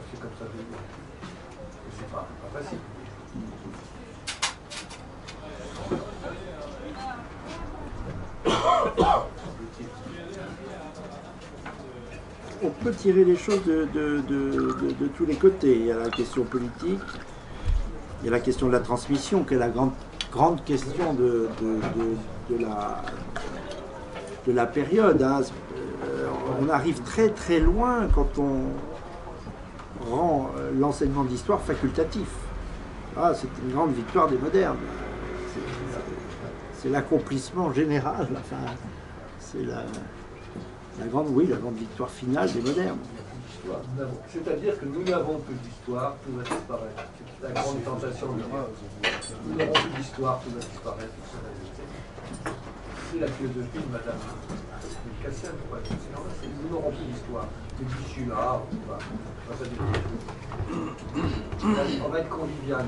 C'est comme ça de dire. C'est pas facile. on peut tirer les choses de tous les côtés. Il y a la question politique, il y a la question de la transmission, qui est la grande question de la période. Hein. On arrive très très loin quand on rend l'enseignement d'histoire facultatif. Ah, c'est une grande victoire des modernes. C'est l'accomplissement général. Enfin, c'est la grande victoire finale des modernes. C'est-à-dire que nous n'avons plus d'histoire, tout va disparaître. C'est la grande tentation de l'Europe. Nous n'avons plus d'histoire, tout va disparaître. C'est la philosophie de Madame Cassel. Nous n'aurons plus d'histoire. Les Bichula, on va être convivial.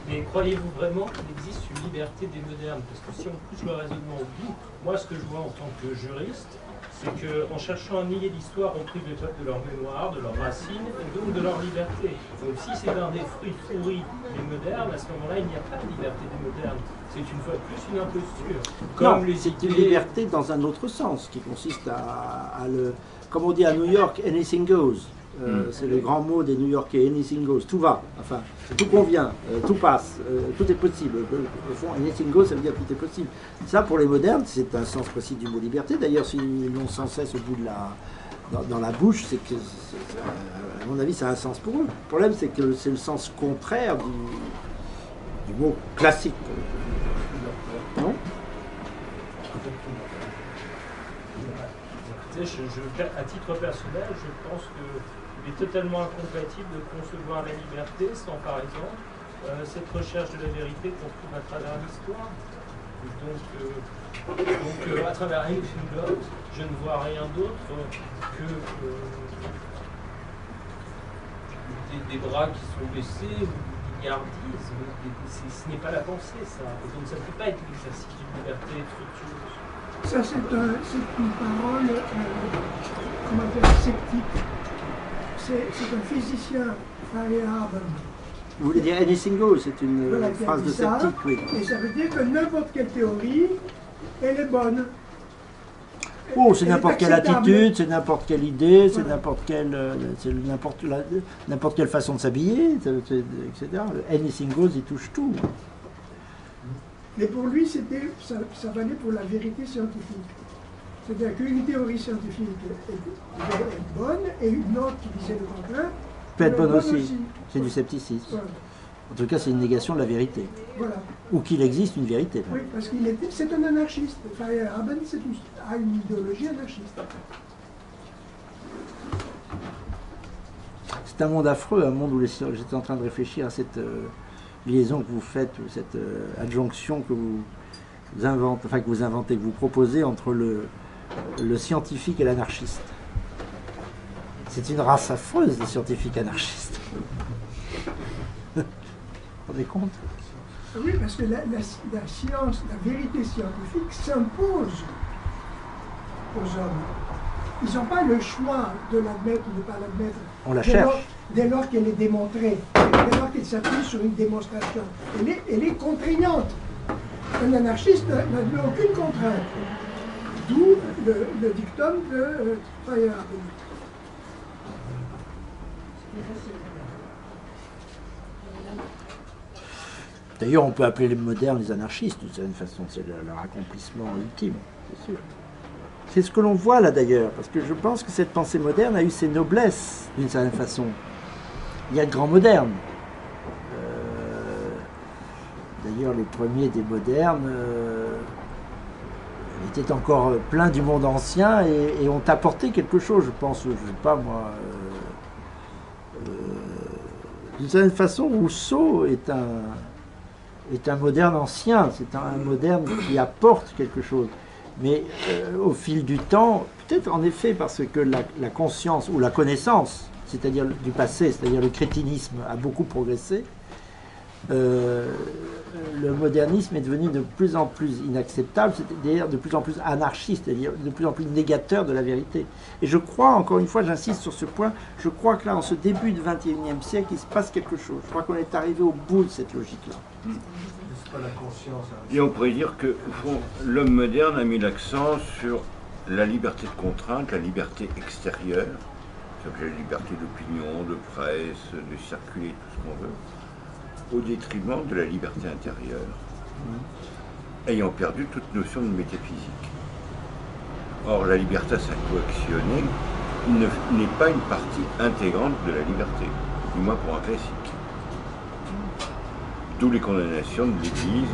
Mais croyez-vous vraiment qu'il existe une liberté des modernes? Parce que si on pousse le raisonnement au bout, moi ce que je vois en tant que juriste, c'est qu'en cherchant à nier l'histoire, on prive les peuples de leur mémoire, de leurs racines, et donc de leur liberté. Donc si c'est un des fruits pourris des modernes, à ce moment-là, il n'y a pas de liberté des modernes. C'est une fois de plus une imposture. Non, c'est une liberté dans un autre sens, qui consiste comme on dit à New York, anything goes. C'est le grand mot des New-Yorkais, anything goes, tout va, enfin, tout convient, tout passe, tout est possible. Au fond, anything goes, ça veut dire tout est possible. Ça, pour les modernes, c'est un sens précis du mot liberté. D'ailleurs, s'ils l'ont sans cesse au bout de dans la bouche, c'est que, à mon avis, ça a un sens pour eux. Le problème, c'est que c'est le sens contraire du mot classique. Non ? À titre personnel, je pense qu'il est totalement incompatible de concevoir la liberté sans, par exemple, cette recherche de la vérité qu'on trouve à travers l'histoire. Donc, à travers Anything Goes, je ne vois rien d'autre que des bras qui sont baissés ou du milliardisme. Ce n'est pas la pensée, ça. Et donc, ça ne peut pas être l'exercice d'une liberté fructueuse. Ça, c'est une parole, comment dire, sceptique. C'est un physicien, Faye Harben. Vous voulez dire anything goes, c'est une phrase de sceptique, oui. Et ça veut dire que n'importe quelle théorie, elle est bonne. Oh, c'est n'importe quelle attitude, c'est n'importe quelle idée, c'est n'importe quelle façon de s'habiller, etc. Anything goes, il touche tout. Mais pour lui, ça valait pour la vérité scientifique. C'est-à-dire qu'une théorie scientifique est bonne et une autre qui disait le contraire peut être bonne aussi. C'est du scepticisme. Voilà. En tout cas, c'est une négation de la vérité. Voilà. Ou qu'il existe une vérité. Oui, parce c'est un anarchiste. Faye Harben a une idéologie anarchiste. C'est un monde affreux, un monde où j'étais en train de réfléchir à cette liaison que vous faites, cette adjonction que vous inventez, que vous proposez entre le scientifique et l'anarchiste. C'est une race affreuse, les scientifiques anarchistes. Vous vous rendez compte? Oui, parce que la science, la vérité scientifique s'impose aux hommes. Ils n'ont pas le choix de l'admettre ou de ne pas l'admettre. On la cherche. Dès lors qu'elle est démontrée, dès lors qu'elle s'appuie sur une démonstration, elle est contraignante. Un anarchiste n'a aucune contrainte. D'où le dictum de Faye Harben. D'ailleurs, on peut appeler les modernes les anarchistes, d'une certaine façon, c'est leur accomplissement ultime, c'est sûr. C'est ce que l'on voit là d'ailleurs, parce que je pense que cette pensée moderne a eu ses noblesses, d'une certaine façon. Il y a de grands modernes. D'ailleurs, les premiers des modernes étaient encore pleins du monde ancien et ont apporté quelque chose, je pense, je ne sais pas moi. D'une certaine façon, Rousseau est un moderne ancien, c'est un moderne qui apporte quelque chose. Mais au fil du temps, peut-être en effet parce que la conscience ou la connaissance, c'est-à-dire du passé, c'est-à-dire le crétinisme a beaucoup progressé, le modernisme est devenu de plus en plus inacceptable, c'est-à-dire de plus en plus anarchiste, c'est-à-dire de plus en plus négateur de la vérité. Et je crois, encore une fois, j'insiste sur ce point, je crois que là, en ce début du XXIe siècle, il se passe quelque chose. Je crois qu'on est arrivé au bout de cette logique-là. C'est pas la conscience. Et on pourrait dire que, au fond, l'homme moderne a mis l'accent sur la liberté de contrainte, la liberté extérieure, c'est-à-dire la liberté d'opinion, de presse, de circuler, tout ce qu'on veut, au détriment de la liberté intérieure, ayant perdu toute notion de métaphysique. Or, la liberté coactionnée n'est pas une partie intégrante de la liberté, du moins pour un classique. D'où les condamnations de l'Église,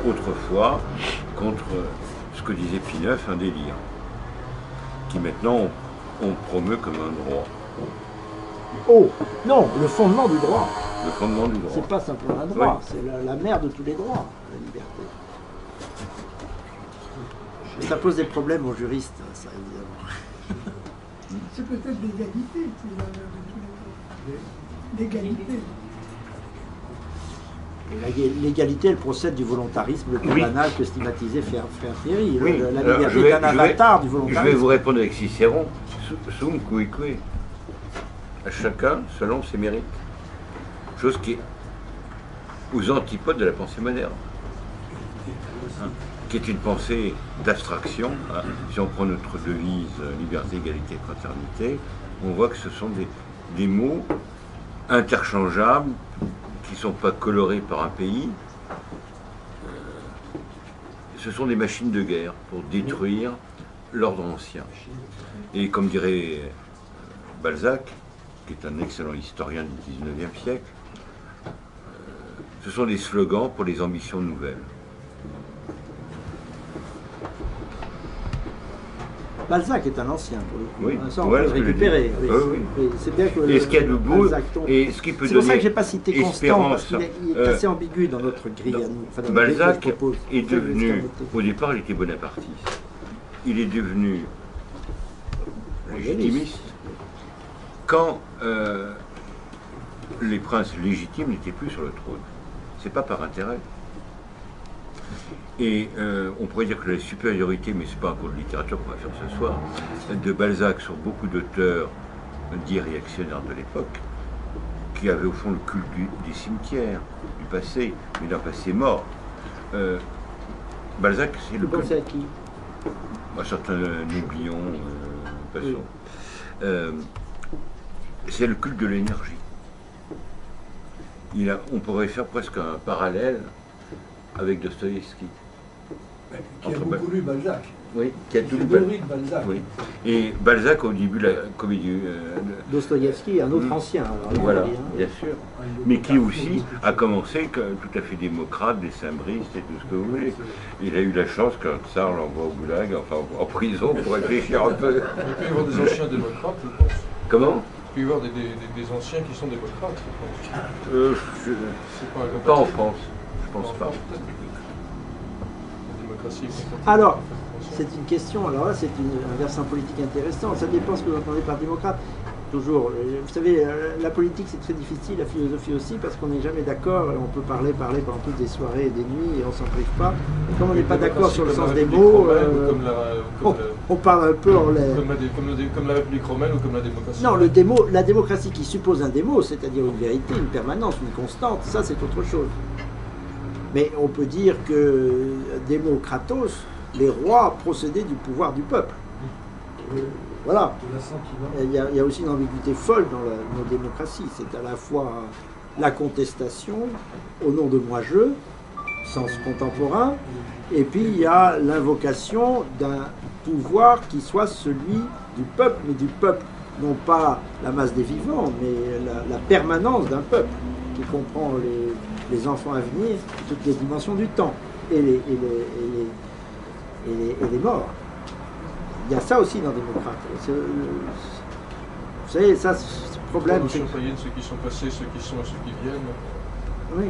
autrefois, contre ce que disait Pie IX, un délire, qui maintenant on promeut comme un droit. Oh, non, le fondement du droit. Le fondement du droit. C'est pas simplement un droit, Oui. c'est la mère de tous les droits, la liberté. Et ça pose des problèmes aux juristes, ça, évidemment. C'est peut-être l'égalité qui est la mère de tous les droits. L'égalité. Et l'égalité, elle procède du volontarisme le plus Oui. banal que stigmatisait Frère Thierry. Oui. La Alors, liberté est un avatar du je volontarisme. vais vous répondre avec Cicéron, sum cuique, à chacun selon ses mérites. Chose qui est aux antipodes de la pensée moderne, hein, qui est une pensée d'abstraction. Hein. Si on prend notre devise liberté, égalité, fraternité, on voit que ce sont des mots interchangeables qui ne sont pas colorés par un pays. Ce sont des machines de guerre pour détruire l'ordre ancien. Et comme dirait Balzac, qui est un excellent historien du XIXe siècle, ce sont des slogans pour les ambitions nouvelles. Balzac est un ancien, pour le coup. Oui, Ça, on voilà peut ce le que je récupérer. dis. Oui, Oui, oui. C'est bien que Et ce qu'il y a de beau, Balzac tombe. et ce qui peut C'est pour ça que donner je n'ai pas cité Constant, parce qu'il espérance, est assez ambigu dans notre grille à nous. Enfin, dans la grille que Balzac je propose. est Très devenu, escamoté. au départ, il était bonapartiste. Il est devenu légitimiste quand les princes légitimes n'étaient plus sur le trône. C'est pas par intérêt. Et on pourrait dire que la supériorité, mais c'est pas un cours de littérature qu'on va faire ce soir, de Balzac sur beaucoup d'auteurs dits réactionnaires de l'époque, qui avaient au fond le culte des cimetières, du passé, mais d'un passé mort. Balzac, c'est le Vous pensez à qui? un certain Néblillon, passons. C'est le culte de l'énergie. On pourrait faire presque un parallèle avec Dostoïevski. Qui a beaucoup lu Balzac. Oui, qui a Qui tout s'est lu. nourri de Balzac. Oui. Et Balzac, au début de la comédie. Dostoïevski, un autre ancien. Alors, là, Voilà, on dit, hein. bien sûr. Mais qui aussi a commencé tout à fait démocrate, décembriste et tout ce que vous voulez. Il a eu la chance qu'un tsar l'envoie au goulag, enfin en prison, pour réfléchir un peu. Il peut y avoir des anciens démocrates, je pense. Comment? Il peut y avoir des anciens qui sont démocrates, je pense. C'est pas Pas en incompatible. France, je pense pas. Peut-être. La démocratie est compatible. Alors, c'est une question, alors là c'est un versant politique intéressant, ça dépend ce que vous entendez par démocrate. Toujours, vous savez, la politique c'est très difficile, la philosophie aussi, parce qu'on n'est jamais d'accord, on peut parler pendant toutes des soirées et des nuits et on s'en prive pas. Et comme on n'est pas d'accord sur le sens des mots, on parle un peu en l'air. Comme la République romaine ou comme la démocratie. Non, la démocratie qui suppose un démo, c'est-à-dire une vérité, une permanence, une constante, ça c'est autre chose. Mais on peut dire que démocratos, les rois procédaient du pouvoir du peuple. Voilà. Il y a aussi une ambiguïté folle dans nos démocraties. C'est à la fois la contestation au nom de moi-je, sens contemporain, et puis il y a l'invocation d'un pouvoir qui soit celui du peuple, mais du peuple, non pas la masse des vivants, mais la permanence d'un peuple, qui comprend les enfants à venir, toutes les dimensions du temps, et les morts. Il y a ça aussi dans Démocrate. Vous savez, ça, ce problème. C'est de ceux qui sont passés, ceux qui sont et ceux qui viennent. Oui.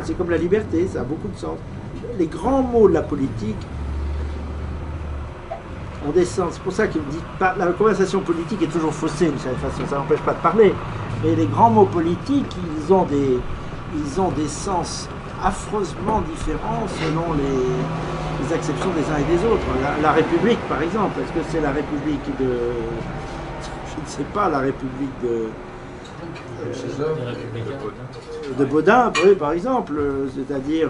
C'est comme la liberté, ça a beaucoup de sens. Les grands mots de la politique ont des sens. C'est pour ça qu'il me dit la conversation politique est toujours faussée d'une certaine façon, ça n'empêche pas de parler. Mais les grands mots politiques, ils ont des sens affreusement différents selon les acceptions des uns et des autres. La République, par exemple, est-ce que c'est la République de... Je ne sais pas, la République de Baudin, oui, par exemple, c'est-à-dire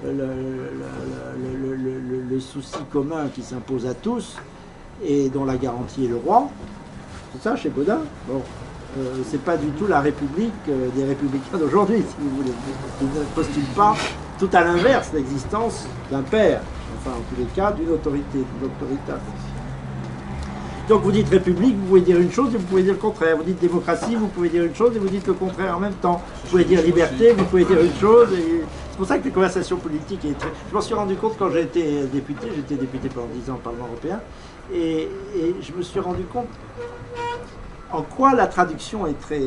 le souci commun qui s'impose à tous et dont la garantie est le roi. C'est ça chez Baudin. Bon, c'est pas du tout la République des républicains d'aujourd'hui, si vous voulez. Ils ne postulent pas tout à l'inverse l'existence d'un père, enfin en tous les cas d'une autorité, d'une autorité. Donc vous dites République, vous pouvez dire une chose et vous pouvez dire le contraire. Vous dites démocratie, vous pouvez dire une chose et vous dites le contraire en même temps. Vous pouvez dire liberté, vous pouvez dire une chose. C'est pour ça que les conversations politiques est très... Je m'en suis rendu compte quand j'étais député pendant 10 ans au Parlement européen, et je me suis rendu compte en quoi la traduction est très...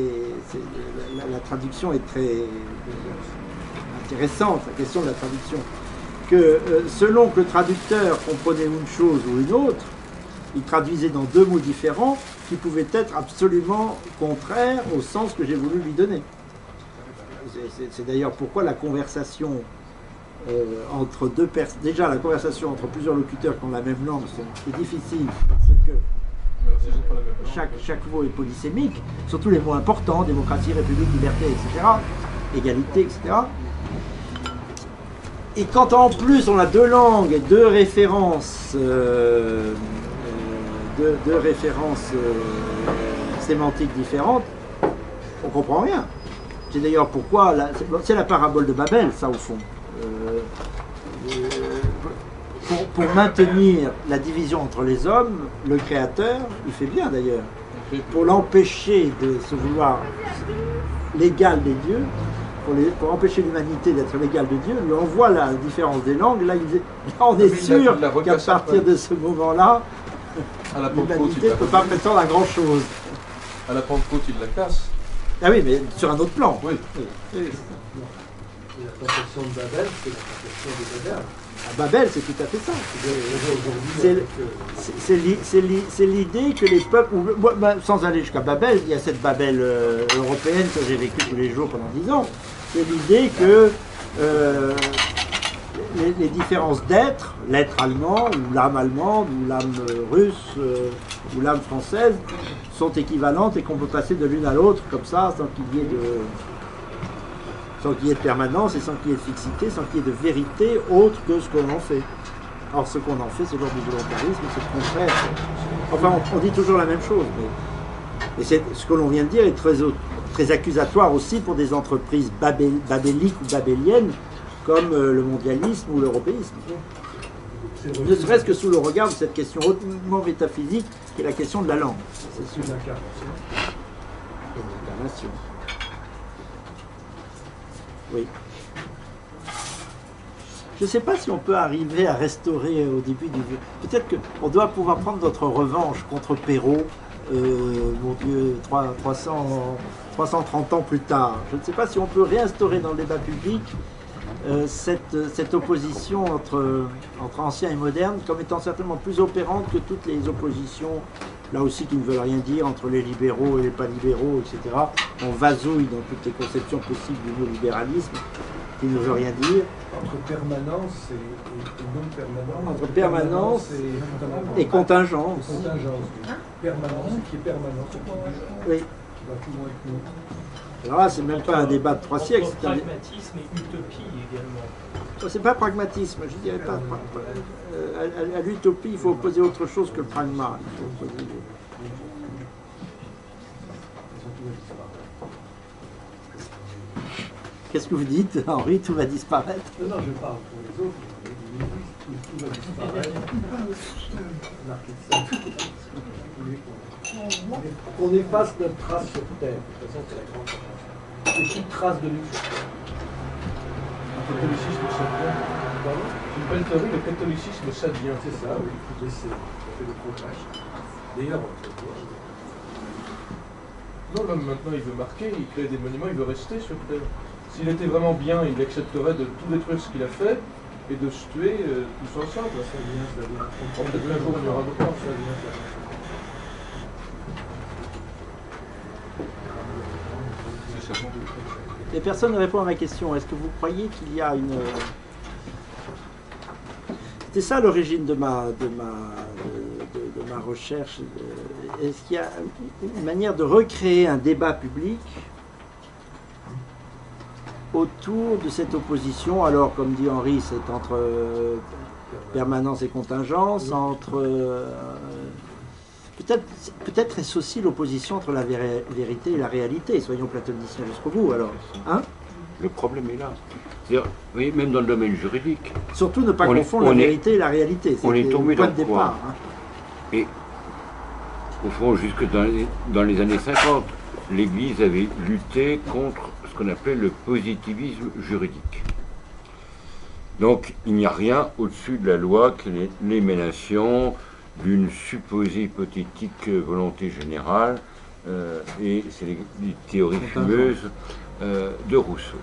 La traduction est très intéressante, la question de la traduction. Que selon que le traducteur comprenait une chose ou une autre, il traduisait dans deux mots différents qui pouvaient être absolument contraires au sens que j'ai voulu lui donner. C'est d'ailleurs pourquoi la conversation entre deux personnes, déjà la conversation entre plusieurs locuteurs qui ont la même langue, c'est difficile parce que chaque mot est polysémique, surtout les mots importants, démocratie, république, liberté, etc., égalité, etc. Et quand en plus on a deux langues et deux références sémantiques différentes, on ne comprend rien. C'est d'ailleurs pourquoi, c'est la parabole de Babel, ça au fond. Pour maintenir la division entre les hommes, le Créateur, il fait bien d'ailleurs, pour l'empêcher de se vouloir l'égal des dieux, pour empêcher l'humanité d'être l'égale de Dieu, lui envoie la différence des langues. Là, on est sûr qu'à partir de ce moment-là, l'humanité ne peut pas prétendre à grand-chose. À la Pentecôte, il la casse. Ah oui, mais sur un autre plan. Oui. Et la conception de Babel, c'est la conception de Babel. À Babel, c'est tout à fait ça. C'est l'idée que les peuples, sans aller jusqu'à Babel, il y a cette Babel européenne que j'ai vécue tous les jours pendant 10 ans, c'est l'idée que les différences d'être, l'être allemand, ou l'âme allemande, ou l'âme russe, ou l'âme française, sont équivalentes et qu'on peut passer de l'une à l'autre comme ça, sans qu'il y ait de permanence et sans qu'il y ait de fixité, sans qu'il y ait de vérité autre que ce qu'on en fait. Or, ce qu'on en fait, c'est l'ordre du volontarisme, c'est le contraire. Enfin, on dit toujours la même chose, mais ce que l'on vient de dire est très accusatoire aussi pour des entreprises babéliques ou babéliennes, comme le mondialisme ou l'européisme. Ne serait-ce que sous le regard de cette question hautement métaphysique, qui est la question de la langue. C'est une incarnation. Une incarnation. Oui. Je ne sais pas si on peut arriver à restaurer au début du... Peut-être qu'on doit pouvoir prendre notre revanche contre Perrault, mon Dieu, 330 ans plus tard. Je ne sais pas si on peut réinstaurer dans le débat public cette opposition entre ancien et moderne comme étant certainement plus opérante que toutes les oppositions, là aussi qui ne veulent rien dire, entre les libéraux et les pas libéraux, etc. On vasouille dans toutes les conceptions possibles du mot libéralisme, qui ne veut rien dire. Entre permanence et non-permanence. Entre permanence et contingence. Contingence. Permanence qui est permanence. Oui. Qui va plus loin que nous. Alors là, c'est même pas un débat de 3 siècles. Entre pragmatisme et utopie également. C'est pas pragmatisme, je dirais pas. À l'utopie, il faut opposer autre chose que le pragma. Qu'est-ce que vous dites, Henri? Tout va disparaître? Non, je parle pour les autres. Tout va disparaître. Qu'on efface notre trace sur Terre. De toute façon, c'est la grande chose. Et toute trace de nous sur Terre. Le catholicisme, ça vient. Pardon? Une belle théorie, le catholicisme, ça vient. C'est ça, oui. Il faut laisser. Ça fait le progrès. D'ailleurs, l'homme maintenant, il veut marquer, il crée des monuments, il veut rester sur Terre. S'il était vraiment bien, il accepterait de tout détruire ce qu'il a fait et de se tuer tous ensemble. ça vient. Peut-être qu'un jour, il y aura d'autres. Ça vient. Les personnes ne répondent à ma question. Est-ce que vous croyez qu'il y a une... C'était ça l'origine de ma recherche. Est-ce qu'il y a une manière de recréer un débat public autour de cette opposition. Alors, comme dit Henri, c'est entre permanence et contingence, entre... peut-être est-ce aussi l'opposition entre la vérité et la réalité. Soyons platoniciens jusqu'au bout, alors. Hein? Le problème est là. C'est-à-dire, vous voyez, même dans le domaine juridique. Surtout ne pas confondre la vérité et la réalité. On est tombé le point dans de départ. Hein. Et au fond, jusque dans les années 50, l'Église avait lutté contre ce qu'on appelait le positivisme juridique. Donc, il n'y a rien au-dessus de la loi que l'émanation d'une supposée hypothétique volonté générale, et c'est les théories fumeuses de Rousseau,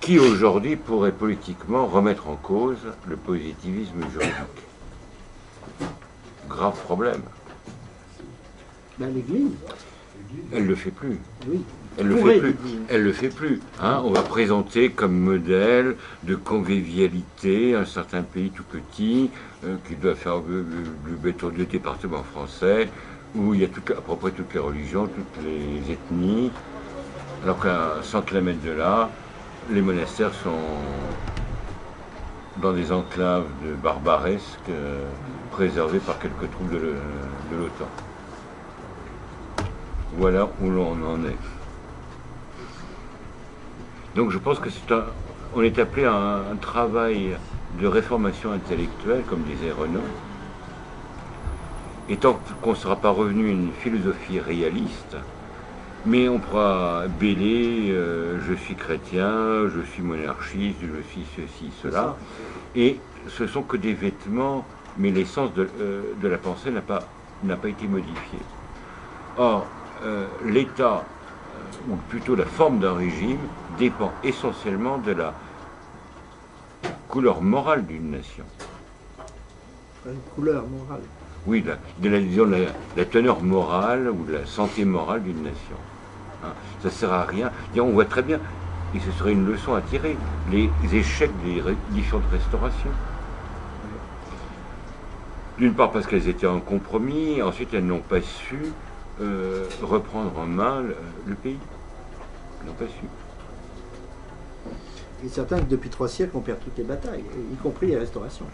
qui aujourd'hui pourrait politiquement remettre en cause le positivisme juridique. Grave problème. Ben, l'Église. Elle ne le fait plus. Oui. Elle le fait plus. Elle le fait plus. Hein. On va présenter comme modèle de convivialité un certain pays tout petit qui doit faire le béton du département français où il y a à peu près toutes les religions, toutes les ethnies. Alors qu'à 100 km de là, les monastères sont dans des enclaves de barbaresques préservées par quelques troupes de l'OTAN. Voilà où l'on en est. Donc je pense que on est appelé à un travail de réformation intellectuelle, comme disait Renan. Et tant qu'on ne sera pas revenu à une philosophie réaliste, mais on pourra bêler, je suis chrétien, je suis monarchiste, je suis ceci, cela. Et ce sont que des vêtements, mais l'essence de la pensée n'a pas été modifiée. Or, l'État, ou plutôt la forme d'un régime, dépend essentiellement de la couleur morale d'une nation. Une couleur morale. Oui, disons, la teneur morale ou la santé morale d'une nation. Hein, ça ne sert à rien. On voit très bien, et ce serait une leçon à tirer, les échecs des différentes restaurations. D'une part parce qu'elles étaient en compromis, ensuite elles n'ont pas su reprendre en main le pays. Elles n'ont pas su. Il est certain que depuis 3 siècles, on perd toutes les batailles, y compris les restaurations.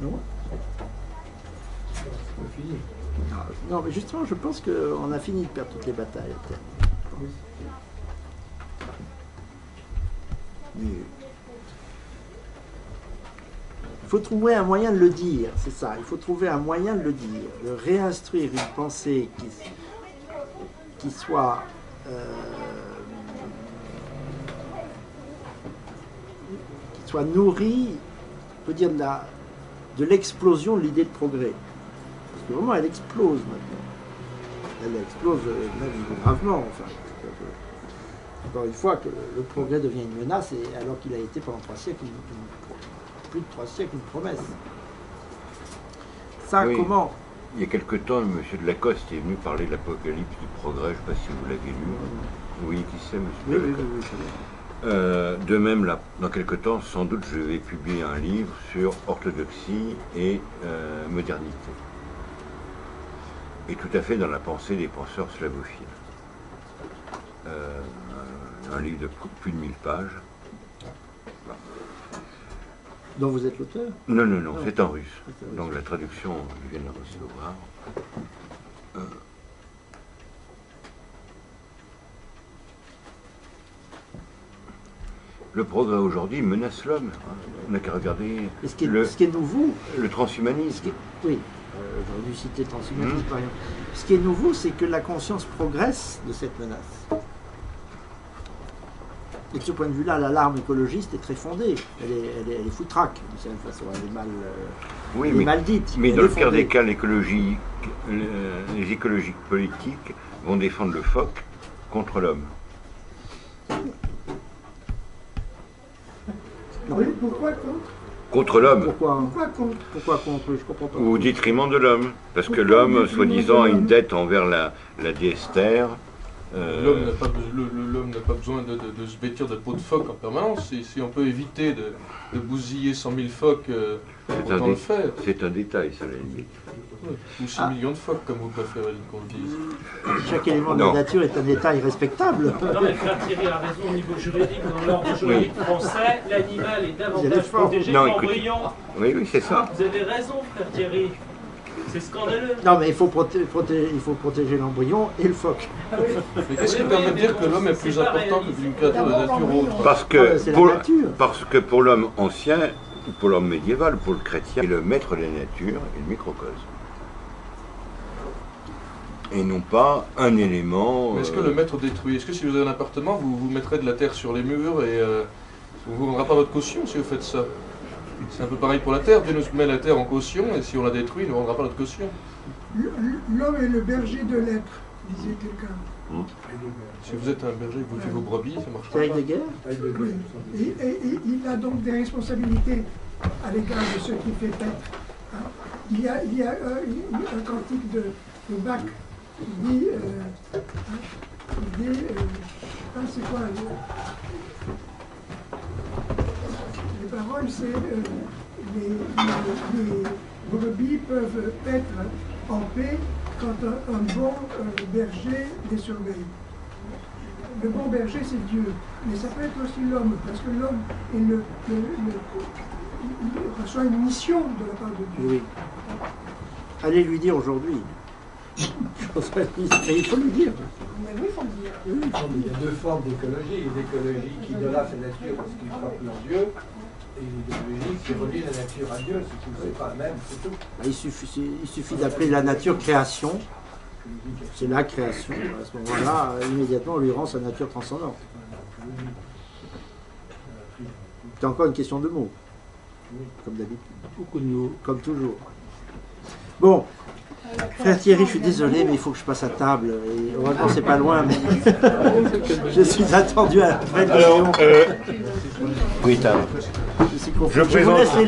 Non ? Non, mais justement, je pense qu'on a fini de perdre toutes les batailles. Mais il faut trouver un moyen de le dire, c'est ça. Il faut trouver un moyen de le dire, de réinstruire une pensée qui soit nourrie, on peut dire, de l'explosion de l'idée de progrès. Parce que vraiment, elle explose maintenant. Elle explose même gravement, enfin. Encore une fois, que le progrès devient une menace, et alors qu'il a été pendant 3 siècles, plus de 3 siècles, une promesse. Ça, oui. Comment? Il y a quelque temps, M. de Lacoste est venu parler de l'apocalypse du progrès, je ne sais pas si vous l'avez lu. Oui, qui c'est, M. de Lacoste? Oui. De même, là, dans quelque temps, sans doute, je vais publier un livre sur orthodoxie et modernité. Et tout à fait dans la pensée des penseurs slavophiles. Un livre de plus de 1000 pages. Voilà. Dont vous êtes l'auteur? Non, non, non, c'est en russe. Donc la traduction, je viens de la recevoir. Le progrès aujourd'hui menace l'homme. On n'a qu'à regarder ce qui est nouveau. Le transhumanisme. Oui, j'aurais dû citer transhumanisme par exemple. Ce qui est nouveau, c'est que la conscience progresse de cette menace. Et de ce point de vue-là, l'alarme écologiste est très fondée. Elle est foutraque, d'une certaine façon. Elle est mal dite. Mais dans le pire des cas, les écologiques politiques vont défendre le phoque contre l'homme. Oui, pourquoi contre? Contre l'homme. Pourquoi contre? Pourquoi contre? Je comprends pas. Au détriment de l'homme. Parce que l'homme, soi-disant, a une dette envers la déesse Terre, L'homme n'a pas besoin de se vêtir de peau de phoque en permanence. Si on peut éviter de bousiller 100 000 phoques, autant le faire. C'est un détail, ça, à la limite. Ouais. Ou 6 millions de phoques, comme vous préférez qu'on le dise. Chaque élément de la nature est un détail respectable. Non, mais Frère Thierry a raison au niveau juridique. Dans l'ordre juridique français, l'animal est davantage protégé que l'embryon. Oui, c'est ça. Vous avez raison, Frère Thierry. C'est scandaleux. Non, mais il faut protéger l'embryon et le phoque. Mais qu'est-ce qui permet de dire que l'homme est plus important qu'une créature de nature autre? Parce que pour l'homme ancien, pour l'homme médiéval, pour le chrétien, le maître de la nature est le microcosme. Et non pas un élément... Mais est-ce que le maître détruit? Est-ce que si vous avez un appartement, vous mettrez de la terre sur les murs et on ne vous rendra pas votre caution si vous faites ça? C'est un peu pareil pour la terre. Dieu nous met la terre en caution et si on la détruit, il ne nous rendra pas notre caution. L'homme est le berger de l'être, disait quelqu'un. Si vous êtes un berger, vous faites vos brebis, ça marche pas. Avec des guerres. Oui. Et il a donc des responsabilités à l'égard de ceux qui fait paître. Hein. Il y a un cantique de Bach qui dit, c'est quoi les paroles, c'est les brebis peuvent être en paix quand un bon berger les surveille. Le bon berger, c'est Dieu, mais ça peut être aussi l'homme, parce que l'homme il reçoit une mission de la part de Dieu. Oui. Allez lui dire aujourd'hui. Mais il faut lui dire. Mais oui, il faut le dire. Il y a deux formes d'écologie. L'écologie qui idolâtre la nature parce qu'il croit plus en Dieu, et l'idéologie qui relie la nature à Dieu, c'est pas la même, c'est tout. Il suffit d'appeler la nature création. C'est la création. À ce moment-là, immédiatement, on lui rend sa nature transcendante. C'est encore une question de mots. Comme d'habitude. Beaucoup de mots, comme toujours. Bon. Frère Thierry, je suis désolé, mais il faut que je passe à table. Et heureusement, c'est pas loin, mais je suis attendu à la fin de l'émission. Oui, Je vous laisse les